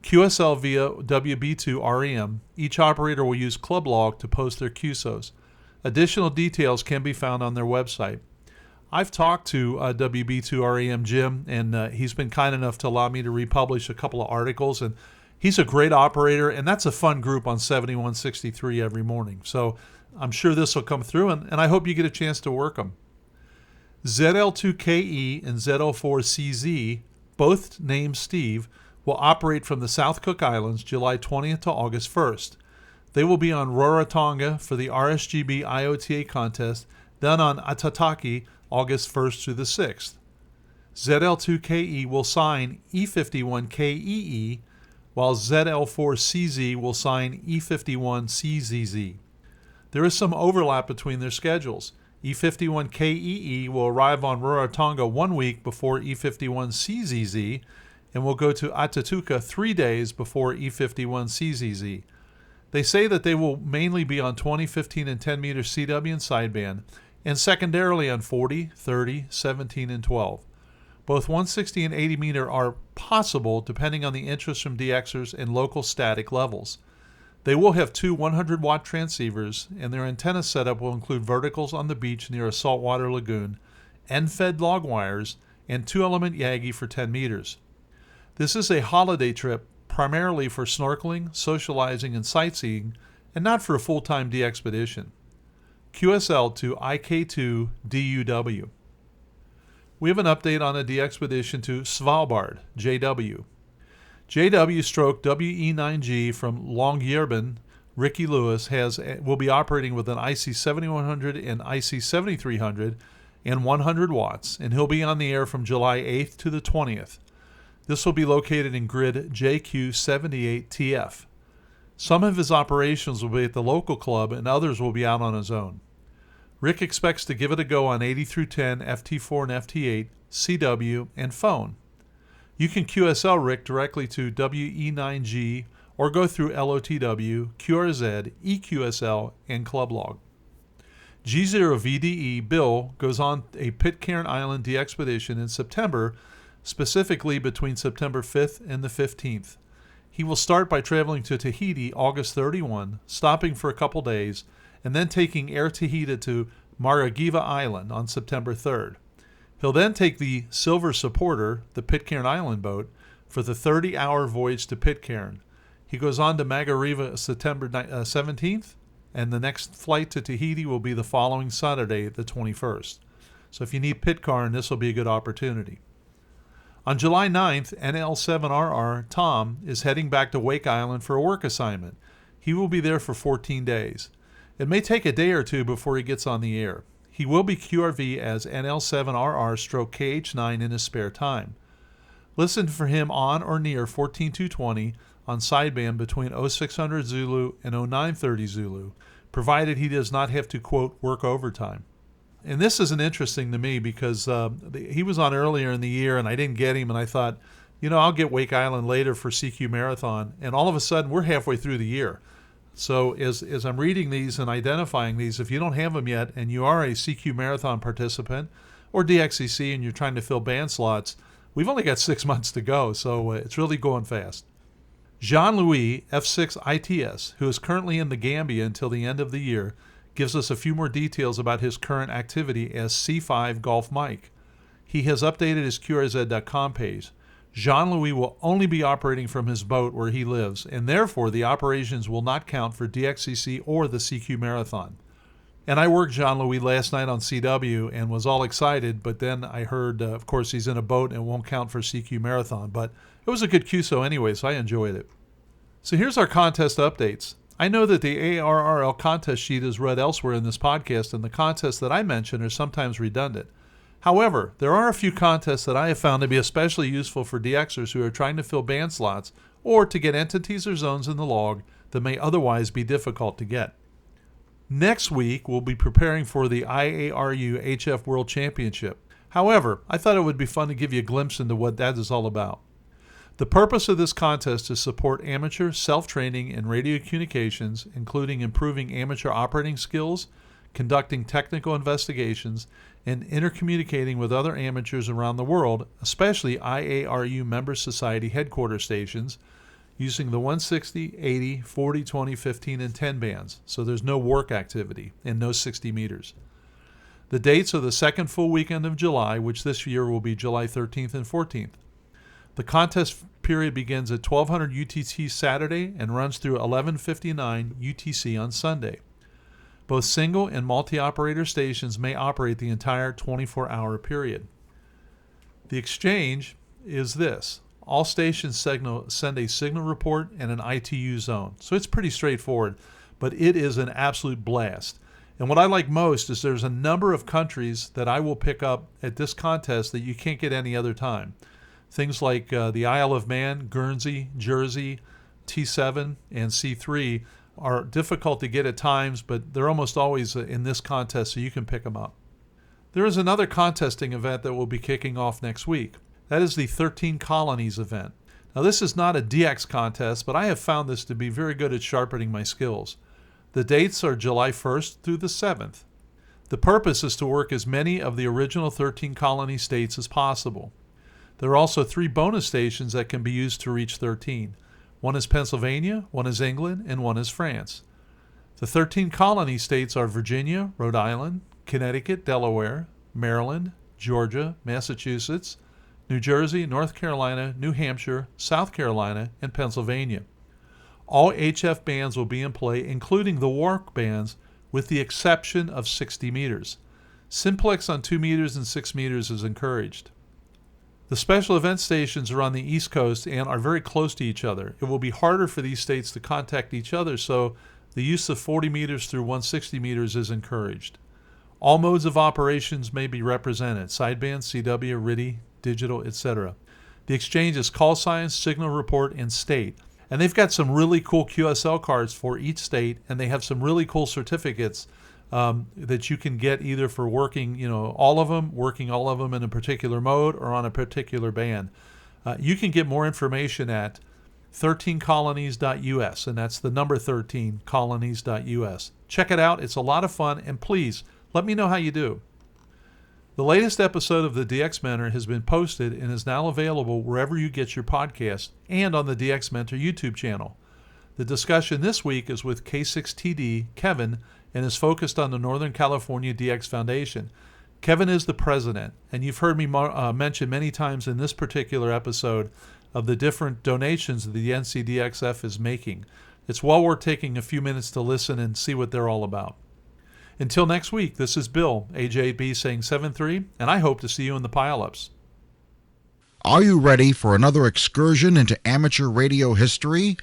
QSL via WB2 REM. Each operator will use club log to post their QSOs. Additional details can be found on their website. I've talked to WB2 REM Jim, and he's been kind enough to allow me to republish a couple of articles, and he's a great operator, and that's a fun group on 7163 every morning. So I'm sure this will come through, and I hope you get a chance to work them. ZL2KE and ZL4CZ, both named Steve, will operate from the South Cook Islands July 20th to August 1st. They will be on Rarotonga for the RSGB IOTA contest, then on Atataki August 1st through the 6th. ZL2KE will sign E51KEE, while ZL4CZ will sign E51CZZ. There is some overlap between their schedules. E51KEE will arrive on Rarotonga 1 week before E51CZZ and will go to Atatuka 3 days before E51CZZ. They say that they will mainly be on 20, 15, and 10 meter CW and sideband, and secondarily on 40, 30, 17, and 12. Both 160 and 80 meter are possible depending on the interest from DXers and local static levels. They will have 2 100-watt transceivers, and their antenna setup will include verticals on the beach near a saltwater lagoon, end-fed log wires, and 2-element Yagi for 10 meters. This is a holiday trip primarily for snorkeling, socializing, and sightseeing, and not for a full-time DXpedition. QSL to IK2 DUW. We have an update on a DXpedition to Svalbard, JW. JW stroke WE9G from Longyearbyen, Ricky Lewis, will be operating with an IC 7100 and IC 7300 and 100 watts, and he'll be on the air from July 8th to the 20th. This will be located in grid JQ78TF. Some of his operations will be at the local club, and others will be out on his own. Rick expects to give it a go on 80 through 10, FT4 and FT8, CW, and phone. You can QSL Rick directly to WE9G or go through LOTW, QRZ, EQSL, and ClubLog. G0VDE Bill goes on a Pitcairn Island DXpedition in September, specifically between September 5th and the 15th. He will start by traveling to Tahiti August 31, stopping for a couple days, and then taking Air Tahiti to Maragiva Island on September 3rd. He'll then take the Silver Supporter, the Pitcairn Island boat, for the 30-hour voyage to Pitcairn. He goes on to Magariva September 17th, and the next flight to Tahiti will be the following Saturday, the 21st. So if you need Pitcairn, this will be a good opportunity. On July 9th, NL7RR Tom is heading back to Wake Island for a work assignment. He will be there for 14 days. It may take a day or two before he gets on the air. He will be QRV as NL7RR/KH9 in his spare time. Listen for him on or near 14220 on sideband between 0600 Zulu and 0930 Zulu, provided he does not have to, quote, work overtime. And this isn't interesting to me because he was on earlier in the year and I didn't get him, and I thought, I'll get Wake Island later for CQ Marathon, and all of a sudden we're halfway through the year. So as I'm reading these and identifying these, if you don't have them yet and you are a CQ Marathon participant or DXCC and you're trying to fill band slots, we've only got 6 months to go, so it's really going fast. Jean-Louis, F6 ITS, who is currently in the Gambia until the end of the year, gives us a few more details about his current activity as C5 Golf Mike. He has updated his QRZ.com page. Jean-Louis will only be operating from his boat where he lives, and therefore the operations will not count for DXCC or the CQ Marathon. And I worked Jean-Louis last night on CW and was all excited, but then I heard, of course, he's in a boat and it won't count for CQ Marathon. But it was a good QSO anyway, so I enjoyed it. So here's our contest updates. I know that the ARRL contest sheet is read elsewhere in this podcast, and the contests that I mention are sometimes redundant. However, there are a few contests that I have found to be especially useful for DXers who are trying to fill band slots or to get entities or zones in the log that may otherwise be difficult to get. Next week, we'll be preparing for the IARU HF World Championship. However, I thought it would be fun to give you a glimpse into what that is all about. The purpose of this contest is to support amateur self-training in radio communications, including improving amateur operating skills, conducting technical investigations, and intercommunicating with other amateurs around the world, especially IARU member society headquarters stations, using the 160, 80, 40, 20, 15, and 10 bands. So there's no work activity and no 60 meters. The dates are the second full weekend of July, which this year will be July 13th and 14th. The contest period begins at 1200 UTC Saturday and runs through 11:59 UTC on Sunday. Both single and multi-operator stations may operate the entire 24-hour period. The exchange is this. All stations send a signal report and an ITU zone. So it's pretty straightforward, but it is an absolute blast. And what I like most is there's a number of countries that I will pick up at this contest that you can't get any other time. Things like the Isle of Man, Guernsey, Jersey, T7, and C3 are difficult to get at times, but they're almost always in this contest, so you can pick them up. There is another contesting event that will be kicking off next week. That is the 13 Colonies event. Now, this is not a DX contest, but I have found this to be very good at sharpening my skills. The dates are July 1st through the 7th. The purpose is to work as many of the original 13 colony states as possible. There are also 3 bonus stations that can be used to reach 13. One is Pennsylvania, one is England, and one is France. The 13 colony states are Virginia, Rhode Island, Connecticut, Delaware, Maryland, Georgia, Massachusetts, New Jersey, North Carolina, New Hampshire, South Carolina, and Pennsylvania. All HF bands will be in play, including the WARC bands, with the exception of 60 meters. Simplex on 2 meters and 6 meters is encouraged. The special event stations are on the East Coast and are very close to each other. It will be harder for these states to contact each other, so the use of 40 meters through 160 meters is encouraged. All modes of operations may be represented: sideband, CW, RIDI, digital, etc. The exchange is call sign, signal report, and state. And they've got some really cool QSL cards for each state, and they have some really cool certificates that you can get either for working, all of them in a particular mode or on a particular band. You can get more information at 13colonies.us, and that's the number 13colonies.us. Check it out. It's a lot of fun, and please let me know how you do. The latest episode of the DX Mentor has been posted and is now available wherever you get your podcast and on the DX Mentor YouTube channel. The discussion this week is with K6TD Kevin and is focused on the Northern California DX Foundation. Kevin is the president, and you've heard me mention many times in this particular episode of the different donations that the NCDXF is making. It's well worth taking a few minutes to listen and see what they're all about. Until next week, this is Bill, AJB, saying 7-3, and I hope to see you in the pile-ups. Are you ready for another excursion into amateur radio history?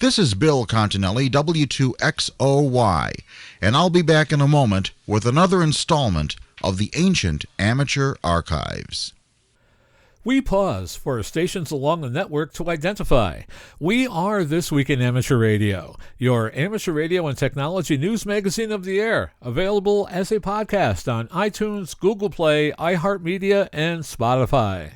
This is Bill Continelli, W2XOY, and I'll be back in a moment with another installment of the Ancient Amateur Archives. We pause for stations along the network to identify. We are This Week in Amateur Radio, your amateur radio and technology news magazine of the air, available as a podcast on iTunes, Google Play, iHeartMedia, and Spotify.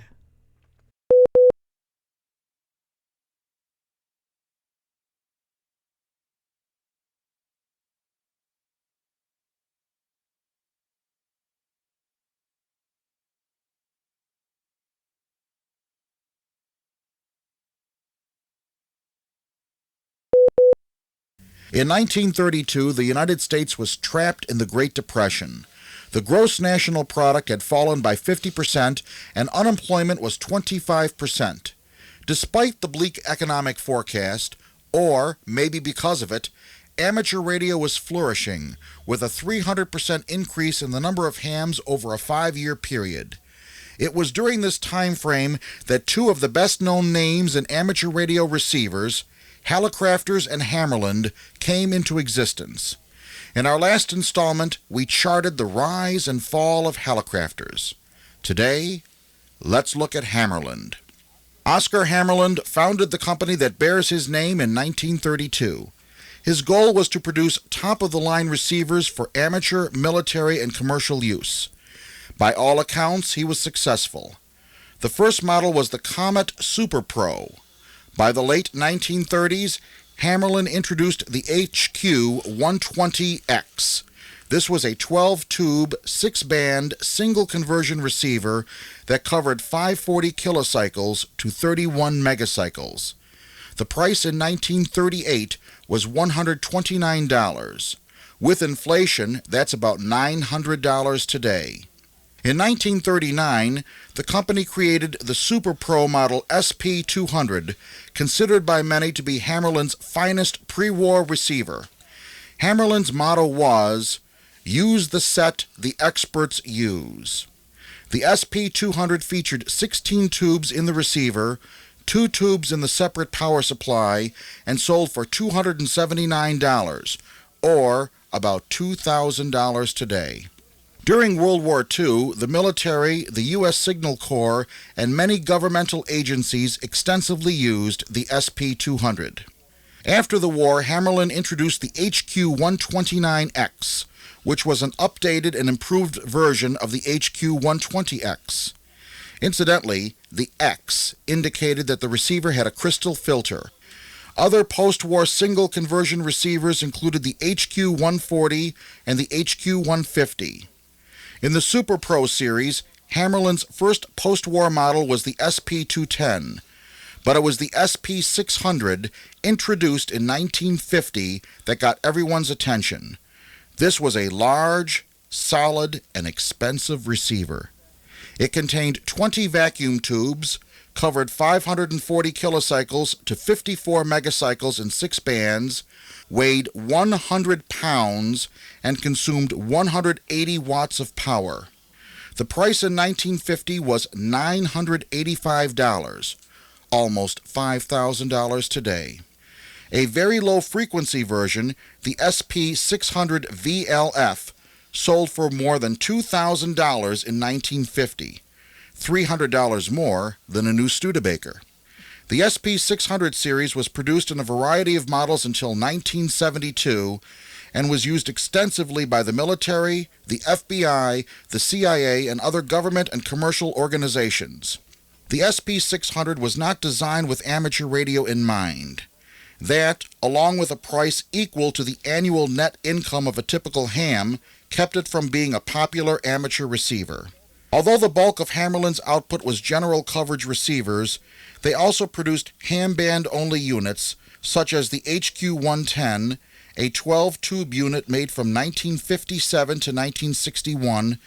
In 1932, the United States was trapped in the Great Depression. The gross national product had fallen by 50%, and unemployment was 25%. Despite the bleak economic forecast, or maybe because of it, amateur radio was flourishing, with a 300% increase in the number of hams over a 5-year period. It was during this time frame that 2 of the best-known names in amateur radio receivers, Hallicrafters and Hammarlund, came into existence. In our last installment, we charted the rise and fall of Hallicrafters. Today, let's look at Hammarlund. Oscar Hammarlund founded the company that bears his name in 1932. His goal was to produce top-of-the-line receivers for amateur, military, and commercial use. By all accounts, he was successful. The first model was the Comet Super Pro. By the late 1930s, Hammarlund introduced the HQ-120X. This was a 12-tube, 6-band, single-conversion receiver that covered 540 kilocycles to 31 megacycles. The price in 1938 was $129. With inflation, that's about $900 today. In 1939, the company created the Super Pro model SP200, considered by many to be Hammarlund's finest pre-war receiver. Hammarlund's motto was, "Use the set the experts use." The SP200 featured 16 tubes in the receiver, 2 tubes in the separate power supply, and sold for $279, or about $2,000 today. During World War II, the military, the U.S. Signal Corps, and many governmental agencies extensively used the SP200. After the war, Hammarlund introduced the HQ-129X, which was an updated and improved version of the HQ-120X. Incidentally, the X indicated that the receiver had a crystal filter. Other post-war single-conversion receivers included the HQ-140 and the HQ-150. In the Super Pro series, Hammarlund's first post-war model was the SP210, but it was the SP600, introduced in 1950, that got everyone's attention. This was a large, solid, and expensive receiver. It contained 20 vacuum tubes, covered 540 kilocycles to 54 megacycles in 6 bands, weighed 100 pounds, and consumed 180 watts of power. The price in 1950 was $985, almost $5,000 today. A very low-frequency version, the SP600 VLF, sold for more than $2,000 in 1950, $300 more than a new Studebaker. The SP600 series was produced in a variety of models until 1972 and was used extensively by the military, the FBI, the CIA, and other government and commercial organizations. The SP600 was not designed with amateur radio in mind. That, along with a price equal to the annual net income of a typical ham, kept it from being a popular amateur receiver. Although the bulk of Hammarlund's output was general coverage receivers, they also produced ham band-only units, such as the HQ-110, a 12-tube unit made from 1957 to 1961,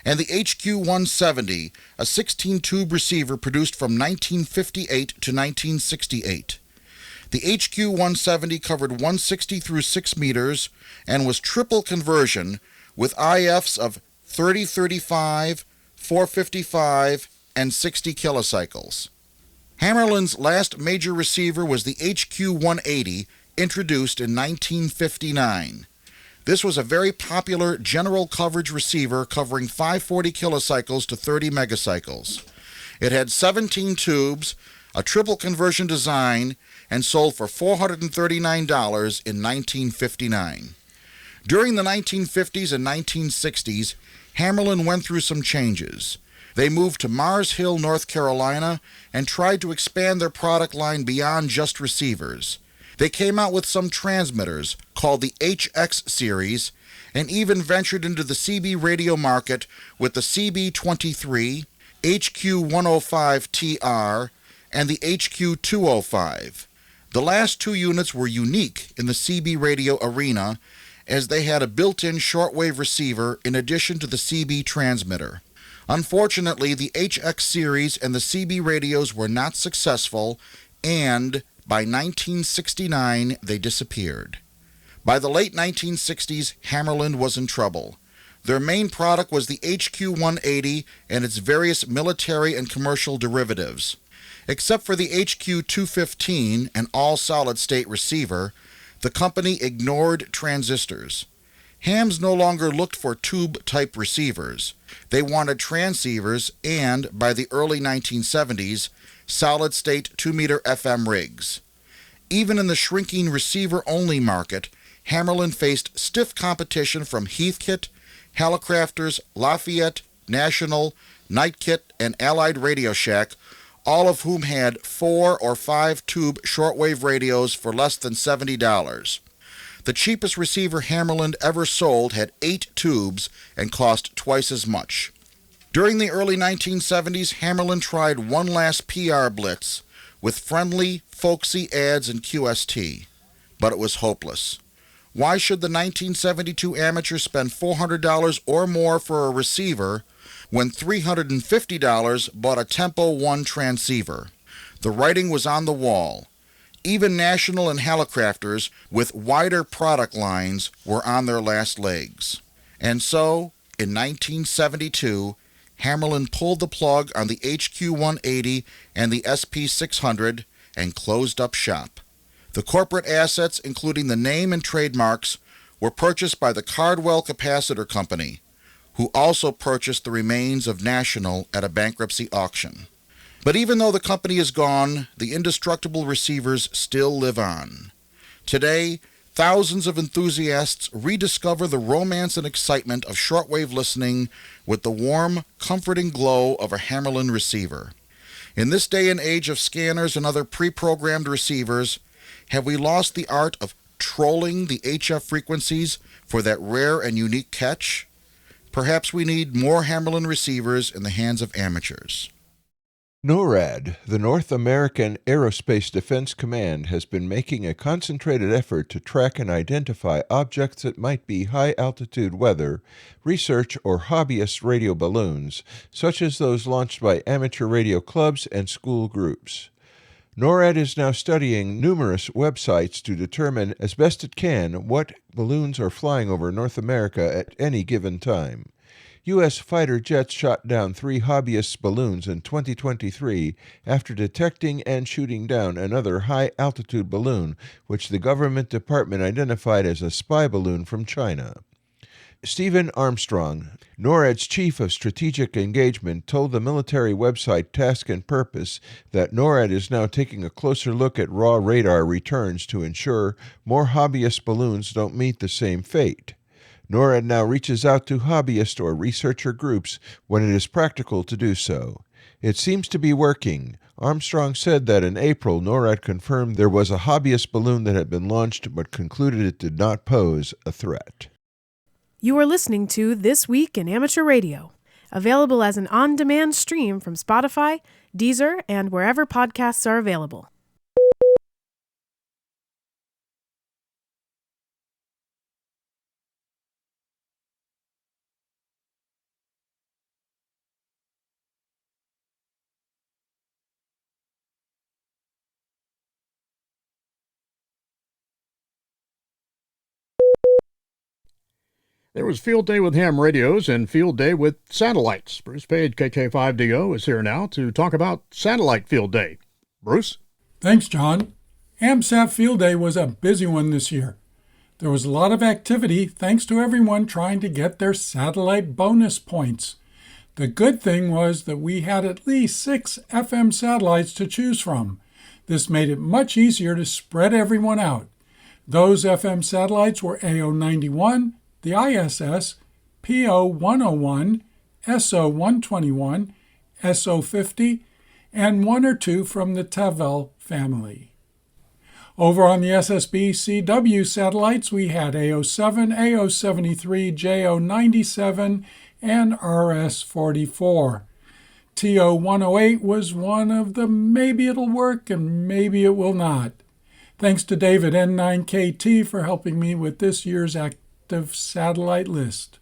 and the HQ-170, a 16-tube receiver produced from 1958 to 1968. The HQ-170 covered 160 through 6 meters and was triple conversion with IFs of 3035, 455, and 60 kilocycles. Hammarlund's last major receiver was the HQ-180, introduced in 1959. This was a very popular general coverage receiver covering 540 kilocycles to 30 megacycles. It had 17 tubes, a triple conversion design, and sold for $439 in 1959. During the 1950s and 1960s, Hammarlund went through some changes. They moved to Mars Hill, North Carolina, and tried to expand their product line beyond just receivers. They came out with some transmitters, called the HX series, and even ventured into the CB radio market with the CB23, HQ105TR, and the HQ205. The last two units were unique in the CB radio arena, as they had a built-in shortwave receiver in addition to the CB transmitter. Unfortunately, the HX series and the CB radios were not successful, and by 1969 they disappeared. By the late 1960s, Hammarlund was in trouble. Their main product was the HQ-180 and its various military and commercial derivatives. Except for the HQ-215, an all-solid-state receiver, the company ignored transistors. Hams no longer looked for tube-type receivers. They wanted transceivers and, by the early 1970s, solid-state 2-meter FM rigs. Even in the shrinking receiver-only market, Hammarlund faced stiff competition from Heathkit, Hallicrafters, Lafayette, National, Nightkit, and Allied Radio Shack, all of whom had 4 or 5 tube shortwave radios for less than $70. The cheapest receiver Hammarlund ever sold had 8 tubes and cost twice as much. During the early 1970s, Hammarlund tried one last PR blitz with friendly, folksy ads and QST, but it was hopeless. Why should the 1972 amateur spend $400 or more for a receiver when $350 bought a Tempo 1 transceiver? The writing was on the wall. Even National and Hallicrafters with wider product lines were on their last legs. And so, in 1972, Hammarlund pulled the plug on the HQ-180 and the SP-600 and closed up shop. The corporate assets, including the name and trademarks, were purchased by the Cardwell Capacitor Company, who also purchased the remains of National at a bankruptcy auction. But even though the company is gone, the indestructible receivers still live on. Today, thousands of enthusiasts rediscover the romance and excitement of shortwave listening with the warm, comforting glow of a Hammarlund receiver. In this day and age of scanners and other pre-programmed receivers, have we lost the art of trolling the HF frequencies for that rare and unique catch? Perhaps we need more Hammarlund receivers in the hands of amateurs. NORAD, the North American Aerospace Defense Command, has been making a concentrated effort to track and identify objects that might be high-altitude weather, research, or hobbyist radio balloons, such as those launched by amateur radio clubs and school groups. NORAD is now studying numerous websites to determine, as best it can, what balloons are flying over North America at any given time. U.S. fighter jets shot down 3 hobbyist balloons in 2023 after detecting and shooting down another high-altitude balloon, which the government department identified as a spy balloon from China. Stephen Armstrong, NORAD's chief of strategic engagement, told the military website Task and Purpose that NORAD is now taking a closer look at raw radar returns to ensure more hobbyist balloons don't meet the same fate. NORAD now reaches out to hobbyist or researcher groups when it is practical to do so. It seems to be working. Armstrong said that in April, NORAD confirmed there was a hobbyist balloon that had been launched but concluded it did not pose a threat. You are listening to This Week in Amateur Radio, available as an on-demand stream from Spotify, Deezer, and wherever podcasts are available. There was Field Day with ham radios and Field Day with satellites. Bruce Page, KK5DO, is here now to talk about Satellite Field Day. Bruce? Thanks, John. AMSAT Field Day was a busy one this year. There was a lot of activity thanks to everyone trying to get their satellite bonus points. The good thing was that we had at least 6 FM satellites to choose from. This made it much easier to spread everyone out. Those FM satellites were AO91, the ISS, PO101, SO121, SO50, and 1 or 2 from the Tavel family. Over on the SSB CW satellites, we had AO7, AO73, JO97, and RS44. TO108 was one of the maybe it'll work and maybe it will not. Thanks to David N9KT for helping me with this year's active satellite list.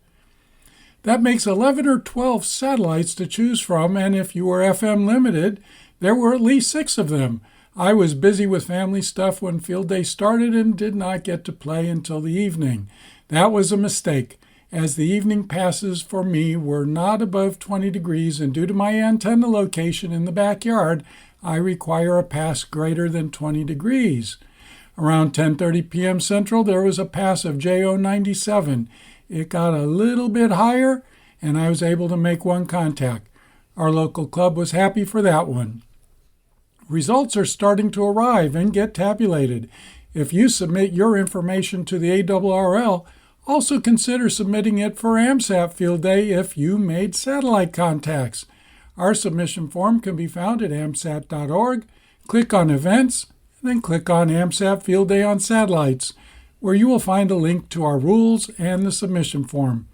That makes 11 or 12 satellites to choose from, and if you were FM limited, there were at least 6 of them. I was busy with family stuff when Field Day started and did not get to play until the evening. That was a mistake, as the evening passes for me were not above 20 degrees, and due to my antenna location in the backyard, I require a pass greater than 20 degrees. Around 10:30 p.m. Central, there was a pass of JO97. It got a little bit higher, and I was able to make one contact. Our local club was happy for that one. Results are starting to arrive and get tabulated. If you submit your information to the ARRL, also consider submitting it for AMSAT Field Day if you made satellite contacts. Our submission form can be found at amsat.org. Click on Events, then click on AMSAT Field Day on Satellites. where you will find a link to our rules and the submission form.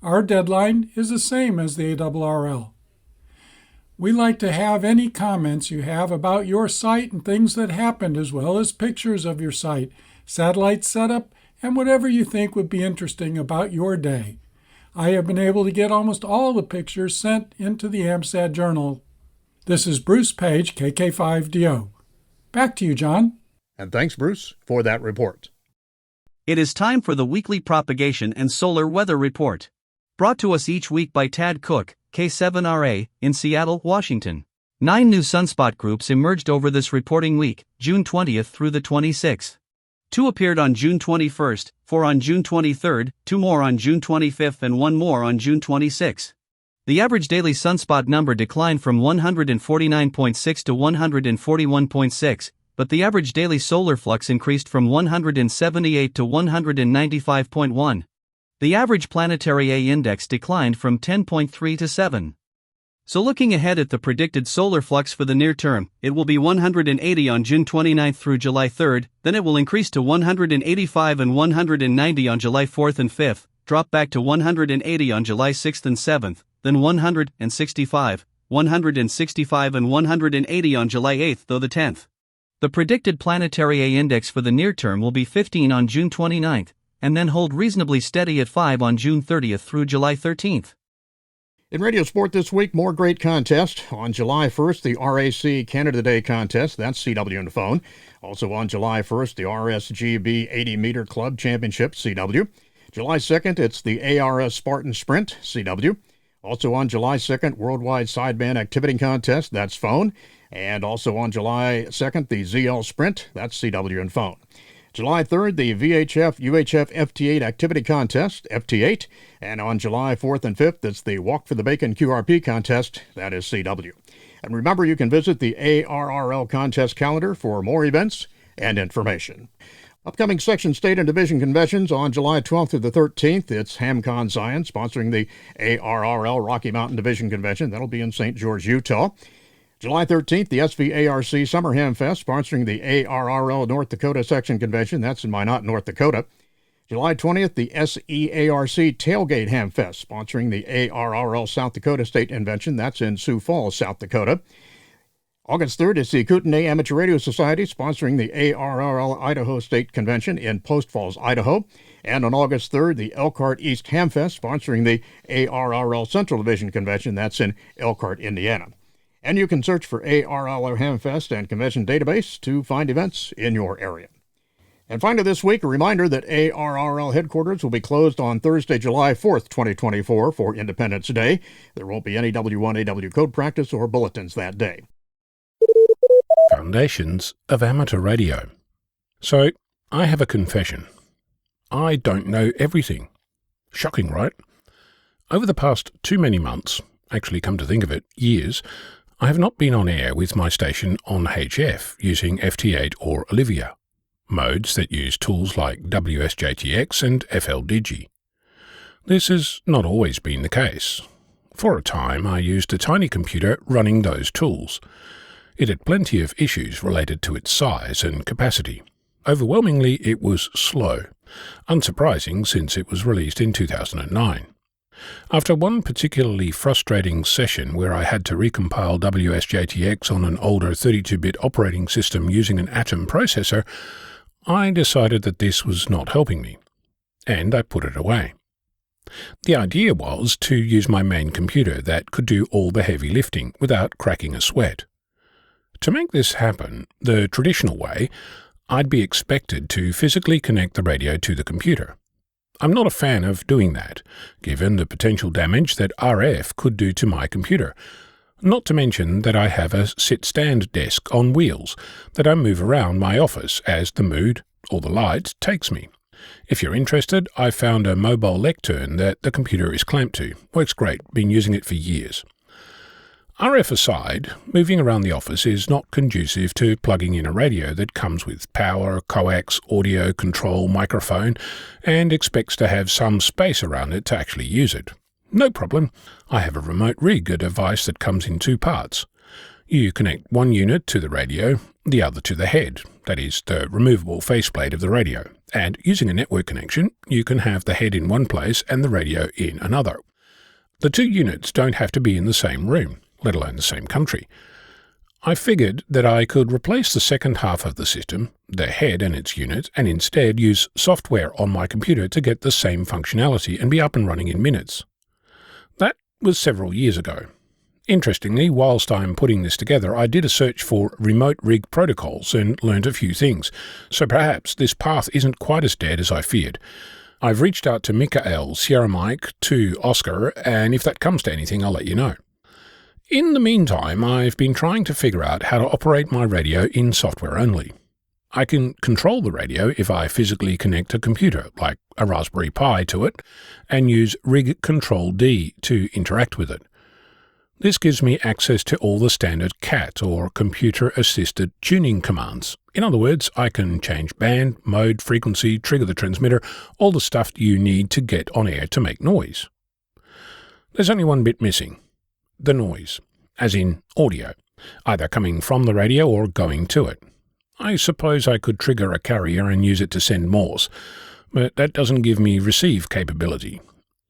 Our deadline is the same as the ARRL. We like to have any comments you have about your site and things that happened, as well as pictures of your site, satellite setup, and whatever you think would be interesting about your day. I have been able to get almost all the pictures sent into the AMSAT Journal. This is Bruce Page, KK5DO. Back to you, John. And thanks, Bruce, for that report. It is time for the weekly propagation and solar weather report. Brought to us each week by Tad Cook, K7RA, in Seattle, Washington. 9 new sunspot groups emerged over this reporting week, June 20th through the 26th. 2 appeared on June 21st, 4 on June 23rd, 2 more on June 25th, and 1 more on June 26th. The average daily sunspot number declined from 149.6 to 141.6, but the average daily solar flux increased from 178 to 195.1. The average planetary A index declined from 10.3 to 7. So looking ahead at the predicted solar flux for the near term, it will be 180 on June 29th through July 3rd, then it will increase to 185 and 190 on July 4th and 5th, drop back to 180 on July 6th and 7th, then 165, 165 and 180 on July 8th through the 10th. The predicted planetary A index for the near term will be 15 on June 29th, and then hold reasonably steady at 5 on June 30th through July 13th. In Radio Sport this week, more great contests. On July 1st, the RAC Canada Day contest, that's CW and phone. Also on July 1st, the RSGB 80-meter club championship, CW. July 2nd, it's the ARS Spartan Sprint, CW. Also on July 2nd, Worldwide Sideband Activity Contest, that's phone. And also on July 2nd, the ZL Sprint, that's CW and phone. July 3rd, the VHF UHF FT8 Activity Contest, FT8, and on July 4th and 5th, it's the Walk for the Bacon QRP Contest, that is CW. And remember, you can visit the ARRL contest calendar for more events and information. Upcoming section, state, and division conventions on July 12th through the 13th, it's HamCon Zion sponsoring the ARRL Rocky Mountain Division Convention. That'll be in St. George, Utah. July 13th, the SVARC Summer Ham Fest, sponsoring the ARRL North Dakota Section Convention. That's in Minot, North Dakota. July 20th, the SEARC Tailgate Ham Fest, sponsoring the ARRL South Dakota State Convention. That's in Sioux Falls, South Dakota. August 3rd is the Kootenai Amateur Radio Society, sponsoring the ARRL Idaho State Convention in Post Falls, Idaho. And on August 3rd, the Elkhart East Ham Fest, sponsoring the ARRL Central Division Convention. That's in Elkhart, Indiana. And you can search for ARRL Hamfest and Convention Database to find events in your area. And finally this week, a reminder that ARRL headquarters will be closed on Thursday, July 4th, 2024 for Independence Day. There won't be any W1AW code practice or bulletins that day. Foundations of Amateur Radio. So, I have a confession. I don't know everything. Shocking, right? Over the past too many months, actually come to think of it, years, I have not been on air with my station on HF using FT8 or Olivia, modes that use tools like WSJTX and FLDigi. This has not always been the case. For a time, I used a tiny computer running those tools. It had plenty of issues related to its size and capacity. Overwhelmingly, it was slow, unsurprising since it was released in 2009. After one particularly frustrating session where I had to recompile WSJTX on an older 32-bit operating system using an Atom processor, I decided that this was not helping me, and I put it away. The idea was to use my main computer that could do all the heavy lifting without cracking a sweat. To make this happen, the traditional way, I'd be expected to physically connect the radio to the computer. I'm not a fan of doing that, given the potential damage that RF could do to my computer, not to mention that I have a sit-stand desk on wheels that I move around my office as the mood or the light takes me. If you're interested, I found a mobile lectern that the computer is clamped to. Works great, been using it for years. RF aside, moving around the office is not conducive to plugging in a radio that comes with power, coax, audio, control, microphone, and expects to have some space around it to actually use it. No problem. I have a remote rig, a device that comes in 2 parts. You connect one unit to the radio, the other to the head, that is, the removable faceplate of the radio, And using a network connection, you can have the head in one place and the radio in another. The two units don't have to be in the same room, let alone the same country. I figured that I could replace the second half of the system, the head and its unit, and instead use software on my computer to get the same functionality and be up and running in minutes. That was several years ago. Interestingly, whilst I'm putting this together, I did a search for remote rig protocols and learned a few things, so perhaps this path isn't quite as dead as I feared. I've reached out to Mikael, Sierra Mike, to Oscar, and if that comes to anything, I'll let you know. In the meantime, I've been trying to figure out how to operate my radio in software only. I can control the radio if I physically connect a computer, like a Raspberry Pi, to it, and use Rig Control D to interact with it. This gives me access to all the standard CAT, or computer-assisted tuning commands. In other words, I can change band, mode, frequency, trigger the transmitter, all the stuff you need to get on air to make noise. There's only one bit missing. The noise, as in audio, either coming from the radio or going to it. I suppose I could trigger a carrier and use it to send Morse, but that doesn't give me receive capability.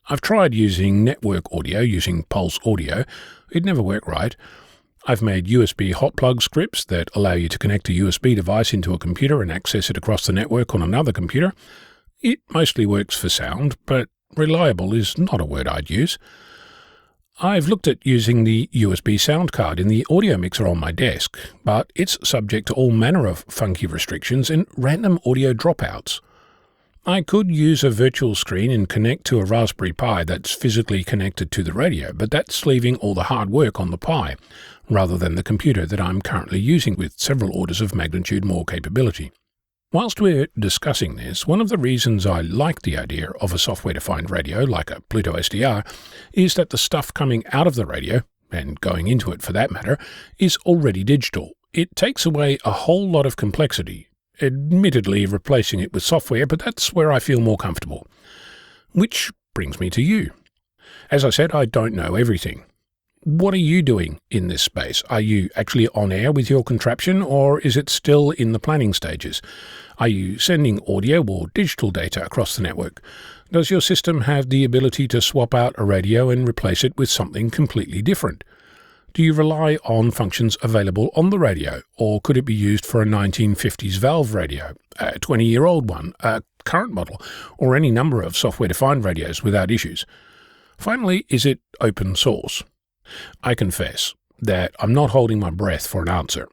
I've tried using network audio using Pulse Audio. It never worked right. I've made USB hot plug scripts that allow you to connect a USB device into a computer and access it across the network on another computer. It mostly works for sound, but reliable is not a word I'd use. I've looked at using the USB sound card in the audio mixer on my desk, but it's subject to all manner of funky restrictions and random audio dropouts. I could use a virtual screen and connect to a Raspberry Pi that's physically connected to the radio, but that's leaving all the hard work on the Pi, rather than the computer that I'm currently using with several orders of magnitude more capability. Whilst we're discussing this, one of the reasons I like the idea of a software-defined radio like a Pluto SDR is that the stuff coming out of the radio, and going into it for that matter, is already digital. It takes away a whole lot of complexity, admittedly replacing it with software, but that's where I feel more comfortable. Which brings me to you. As I said, I don't know everything. What are you doing in this space? Are you actually on air with your contraption, or is it still in the planning stages? Are you sending audio or digital data across the network? Does your system have the ability to swap out a radio and replace it with something completely different? Do you rely on functions available on the radio, or could it be used for a 1950s valve radio, a 20-year-old one, a current model, or any number of software-defined radios without issues? Finally, is it open source? I confess that I'm not holding my breath for an answer,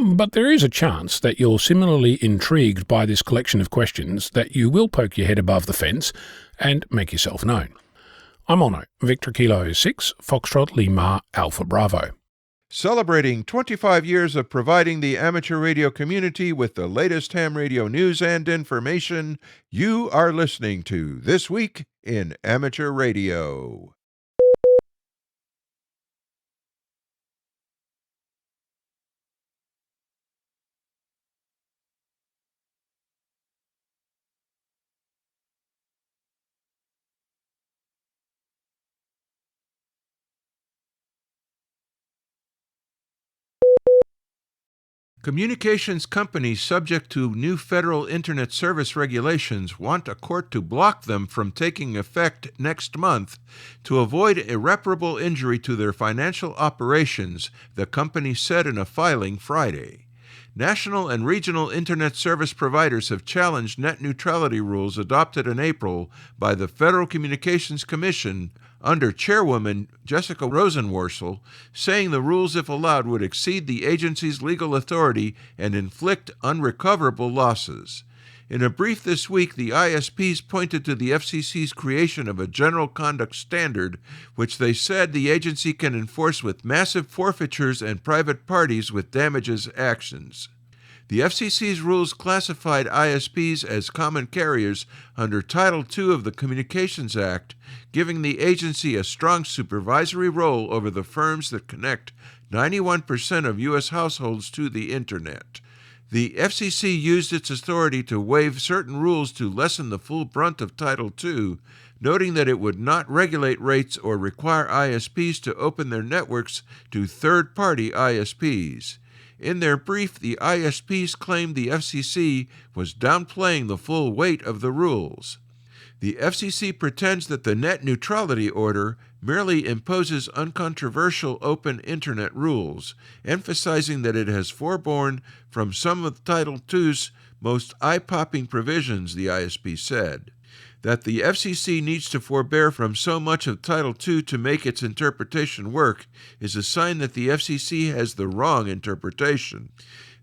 but there is a chance that you're similarly intrigued by this collection of questions that you will poke your head above the fence and make yourself known. I'm Ono, Victor Kilo 6, Foxtrot Lima Alpha Bravo. Celebrating 25 years of providing the amateur radio community with the latest ham radio news and information, you are listening to This Week in Amateur Radio. Communications companies subject to new federal Internet service regulations want a court to block them from taking effect next month to avoid irreparable injury to their financial operations, the company said in a filing Friday. National and regional Internet service providers have challenged net neutrality rules adopted in April by the Federal Communications Commission under Chairwoman Jessica Rosenworcel, saying the rules, if allowed, would exceed the agency's legal authority and inflict unrecoverable losses. In a brief this week, the ISPs pointed to the FCC's creation of a general conduct standard, which they said the agency can enforce with massive forfeitures and private parties with damages actions. The FCC's rules classified ISPs as common carriers under Title II of the Communications Act, giving the agency a strong supervisory role over the firms that connect 91% of U.S. households to the Internet. The FCC used its authority to waive certain rules to lessen the full brunt of Title II, noting that it would not regulate rates or require ISPs to open their networks to third-party ISPs. In their brief, the ISPs claimed the FCC was downplaying the full weight of the rules. The FCC pretends that the net neutrality order merely imposes uncontroversial open Internet rules, emphasizing that it has forborne from some of Title II's most eye-popping provisions, the ISP said. That the FCC needs to forbear from so much of Title II to make its interpretation work is a sign that the FCC has the wrong interpretation.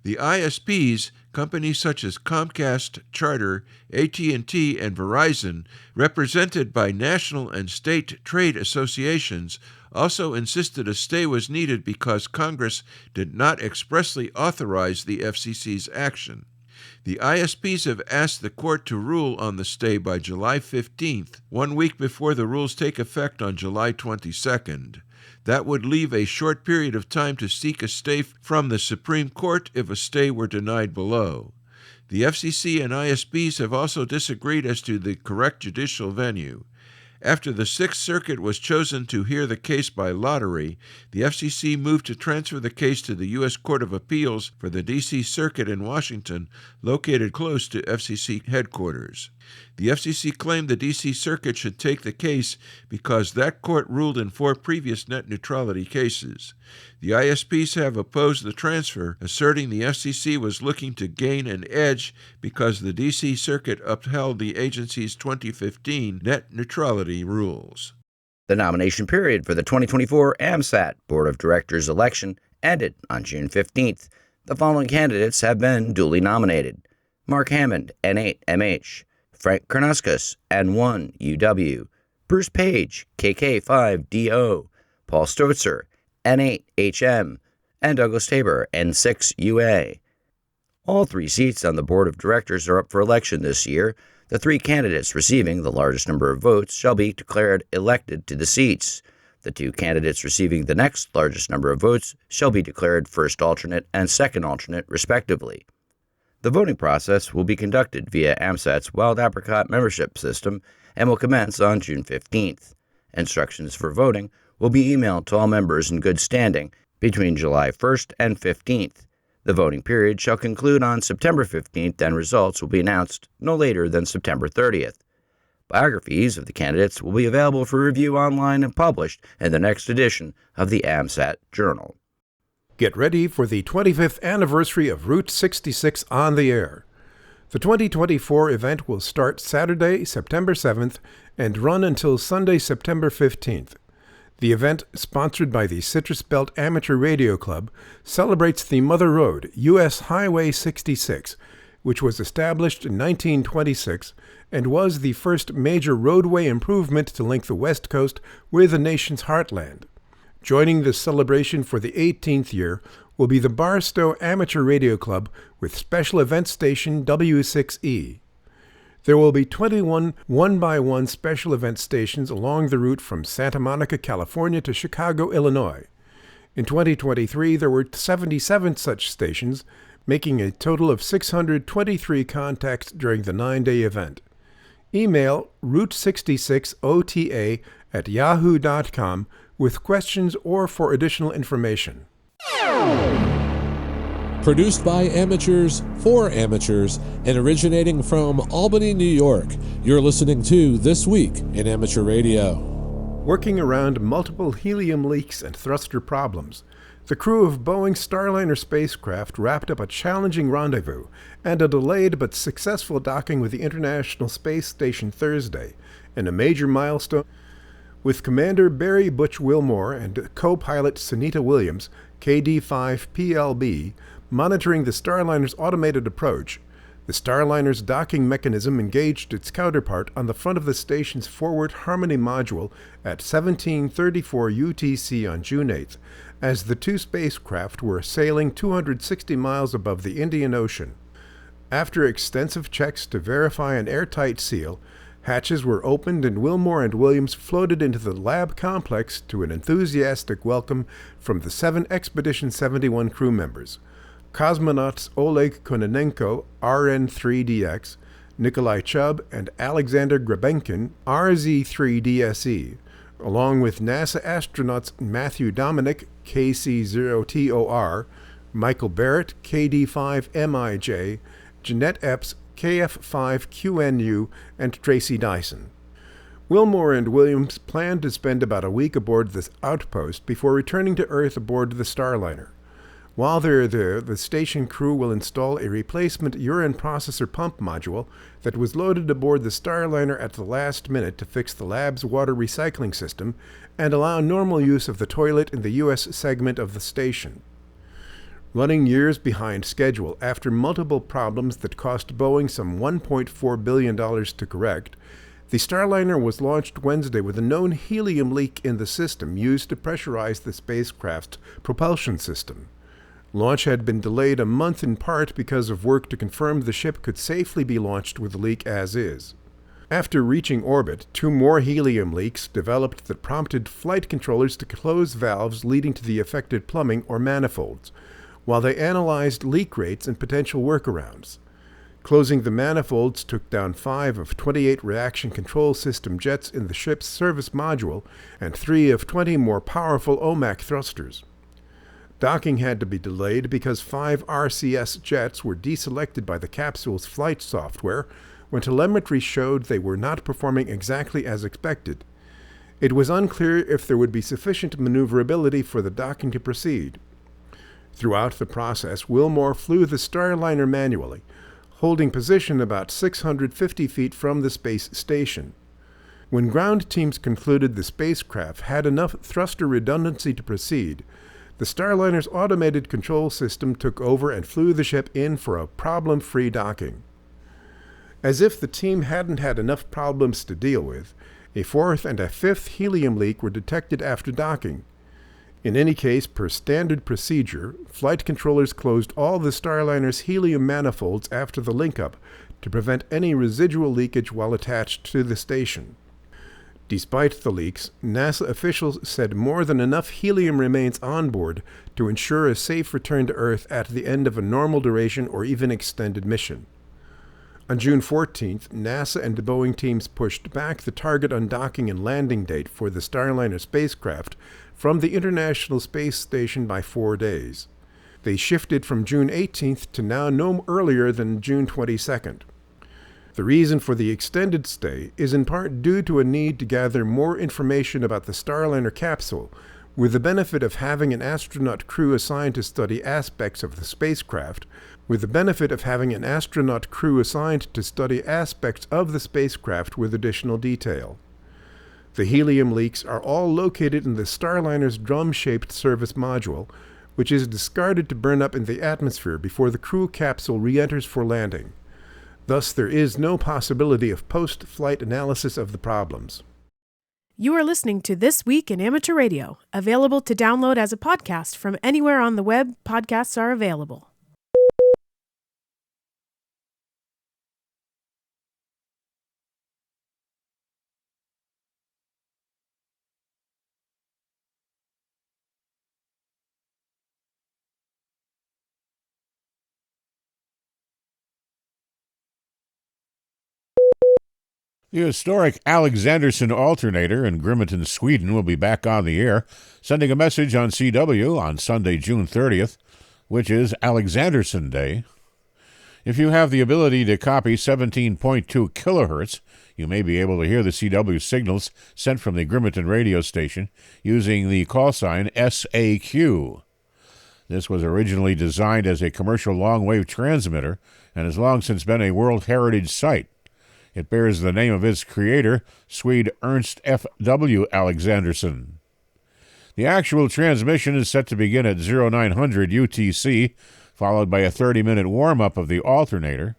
The ISPs, companies such as Comcast, Charter, AT&T, and Verizon, represented by national and state trade associations, also insisted a stay was needed because Congress did not expressly authorize the FCC's action. The ISPs have asked the court to rule on the stay by July 15th, 1 week before the rules take effect on July 22nd. That would leave a short period of time to seek a stay from the Supreme Court if a stay were denied below. The FCC and ISPs have also disagreed as to the correct judicial venue. After the Sixth Circuit was chosen to hear the case by lottery, the FCC moved to transfer the case to the U.S. Court of Appeals for the D.C. Circuit in Washington, located close to FCC headquarters. The FCC claimed the D.C. Circuit should take the case because that court ruled in 4 previous net neutrality cases. The ISPs have opposed the transfer, asserting the FCC was looking to gain an edge because the D.C. Circuit upheld the agency's 2015 net neutrality rules. The nomination period for the 2024 AMSAT Board of Directors election ended on June 15th. The following candidates have been duly nominated: Mark Hammond, N8MH, Frank Karnauskas, N1UW, Bruce Page, KK5DO, Paul Stotzer, N8HM, and Douglas Tabor, N6UA. All 3 seats on the Board of Directors are up for election this year. The 3 candidates receiving the largest number of votes shall be declared elected to the seats. The 2 candidates receiving the next largest number of votes shall be declared first alternate and second alternate, respectively. The voting process will be conducted via AMSAT's Wild Apricot membership system and will commence on June 15th. Instructions for voting will be emailed to all members in good standing between July 1st and 15th. The voting period shall conclude on September 15th, and results will be announced no later than September 30th. Biographies of the candidates will be available for review online and published in the next edition of the AMSAT Journal. Get ready for the 25th anniversary of Route 66 on the air. The 2024 event will start Saturday, September 7th, and run until Sunday, September 15th. The event, sponsored by the Citrus Belt Amateur Radio Club, celebrates the Mother Road, U.S. Highway 66, which was established in 1926 and was the first major roadway improvement to link the West Coast with the nation's heartland. Joining the celebration for the 18th year will be the Barstow Amateur Radio Club with special event station W6E. There will be 21 one-by-one special event stations along the route from Santa Monica, California to Chicago, Illinois. In 2023, there were 77 such stations, making a total of 623 contacts during the 9-day event. Email route66ota@yahoo.com with questions or for additional information. Produced by amateurs for amateurs and originating from Albany, New York, you're listening to This Week in Amateur Radio. Working around multiple helium leaks and thruster problems, the crew of Boeing's Starliner spacecraft wrapped up a challenging rendezvous and a delayed but successful docking with the International Space Station Thursday, in a major milestone, with Commander Barry Butch Wilmore and co-pilot Sunita Williams, KD-5PLB, monitoring the Starliner's automated approach. The Starliner's docking mechanism engaged its counterpart on the front of the station's forward Harmony module at 1734 UTC on June 8th, as the 2 spacecraft were sailing 260 miles above the Indian Ocean. After extensive checks to verify an airtight seal, hatches were opened and Wilmore and Williams floated into the lab complex to an enthusiastic welcome from the 7 Expedition 71 crew members: cosmonauts Oleg Kononenko, RN-3DX, Nikolai Chubb, and Alexander Grebenkin, RZ-3DSE, along with NASA astronauts Matthew Dominic, KC-0TOR, Michael Barrett, KD5MIJ, Jeanette Epps, KF5QNU, and Tracy Dyson. Wilmore and Williams planned to spend about a week aboard this outpost before returning to Earth aboard the Starliner. While they're there, the station crew will install a replacement urine processor pump module that was loaded aboard the Starliner at the last minute to fix the lab's water recycling system and allow normal use of the toilet in the U.S. segment of the station. Running years behind schedule after multiple problems that cost Boeing some $1.4 billion to correct, the Starliner was launched Wednesday with a known helium leak in the system used to pressurize the spacecraft's propulsion system. Launch had been delayed a month in part because of work to confirm the ship could safely be launched with the leak as is. After reaching orbit, 2 more helium leaks developed that prompted flight controllers to close valves leading to the affected plumbing or manifolds, while they analyzed leak rates and potential workarounds. Closing the manifolds took down 5 of 28 reaction control system jets in the ship's service module and 3 of 20 more powerful OMAC thrusters. Docking had to be delayed because 5 RCS jets were deselected by the capsule's flight software when telemetry showed they were not performing exactly as expected. It was unclear if there would be sufficient maneuverability for the docking to proceed. Throughout the process, Wilmore flew the Starliner manually, holding position about 650 feet from the space station. When ground teams concluded the spacecraft had enough thruster redundancy to proceed, the Starliner's automated control system took over and flew the ship in for a problem-free docking. As if the team hadn't had enough problems to deal with, a 4th and a 5th helium leak were detected after docking. In any case, per standard procedure, flight controllers closed all the Starliner's helium manifolds after the link-up to prevent any residual leakage while attached to the station. Despite the leaks, NASA officials said more than enough helium remains on board to ensure a safe return to Earth at the end of a normal duration or even extended mission. On June 14th, NASA and the Boeing teams pushed back the target undocking and landing date for the Starliner spacecraft from the International Space Station by 4 days. They shifted from June 18th to now no earlier than June 22nd. The reason for the extended stay is in part due to a need to gather more information about the Starliner capsule, with the benefit of having an astronaut crew assigned to study aspects of the spacecraft, with the benefit of having an astronaut crew assigned to study aspects of the spacecraft with additional detail. The helium leaks are all located in the Starliner's drum-shaped service module, which is discarded to burn up in the atmosphere before the crew capsule re-enters for landing. Thus, there is no possibility of post-flight analysis of the problems. You are listening to This Week in Amateur Radio, available to download as a podcast from anywhere on the web podcasts are available. The historic Alexanderson alternator in Grimeton, Sweden will be back on the air, sending a message on CW on Sunday, June 30th, which is Alexanderson Day. If you have the ability to copy 17.2 kilohertz, you may be able to hear the CW signals sent from the Grimeton radio station using the call sign SAQ. This was originally designed as a commercial long-wave transmitter and has long since been a World Heritage Site. It bears the name of its creator, Swede Ernst F.W. Alexanderson. The actual transmission is set to begin at 0900 UTC, followed by a 30-minute warm-up of the alternator.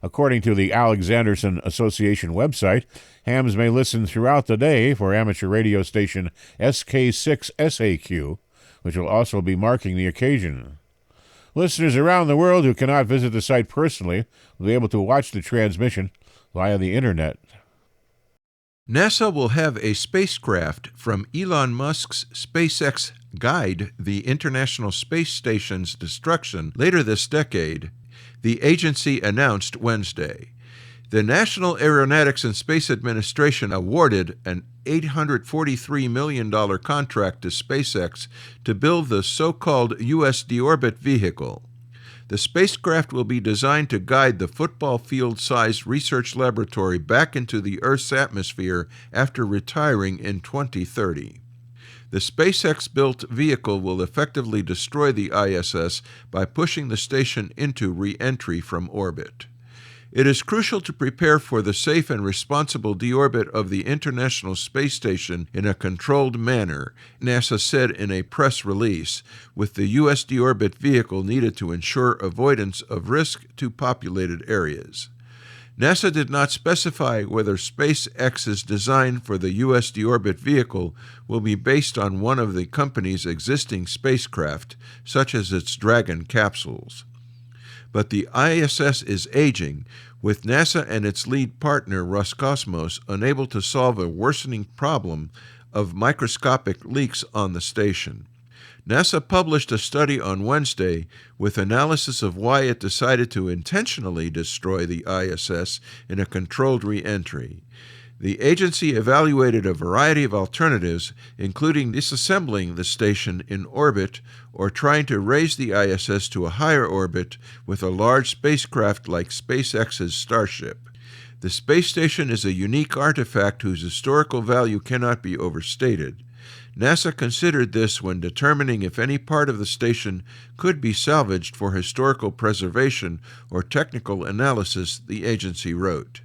According to the Alexanderson Association website, hams may listen throughout the day for amateur radio station SK6SAQ, which will also be marking the occasion. Listeners around the world who cannot visit the site personally will be able to watch the transmission via the Internet. NASA will have a spacecraft from Elon Musk's SpaceX guide the International Space Station's destruction later this decade, the agency announced Wednesday. The National Aeronautics and Space Administration awarded an $843 million contract to SpaceX to build the so-called U.S. deorbit vehicle. The spacecraft will be designed to guide the football field-sized research laboratory back into the Earth's atmosphere after retiring in 2030. The SpaceX-built vehicle will effectively destroy the ISS by pushing the station into re-entry from orbit. It is crucial to prepare for the safe and responsible deorbit of the International Space Station in a controlled manner, NASA said in a press release, with the U.S. deorbit vehicle needed to ensure avoidance of risk to populated areas. NASA did not specify whether SpaceX's design for the U.S. deorbit vehicle will be based on one of the company's existing spacecraft, such as its Dragon capsules. But the ISS is aging, with NASA and its lead partner Roscosmos unable to solve a worsening problem of microscopic leaks on the station. NASA published a study on Wednesday with analysis of why it decided to intentionally destroy the ISS in a controlled re-entry. The agency evaluated a variety of alternatives, including disassembling the station in orbit or trying to raise the ISS to a higher orbit with a large spacecraft like SpaceX's Starship. The space station is a unique artifact whose historical value cannot be overstated. NASA considered this when determining if any part of the station could be salvaged for historical preservation or technical analysis, the agency wrote.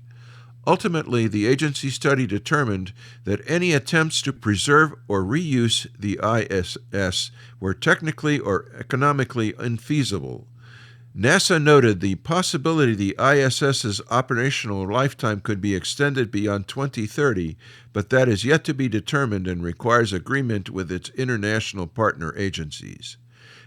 Ultimately, the agency study determined that any attempts to preserve or reuse the ISS were technically or economically infeasible. NASA noted the possibility the ISS's operational lifetime could be extended beyond 2030, but that is yet to be determined and requires agreement with its international partner agencies.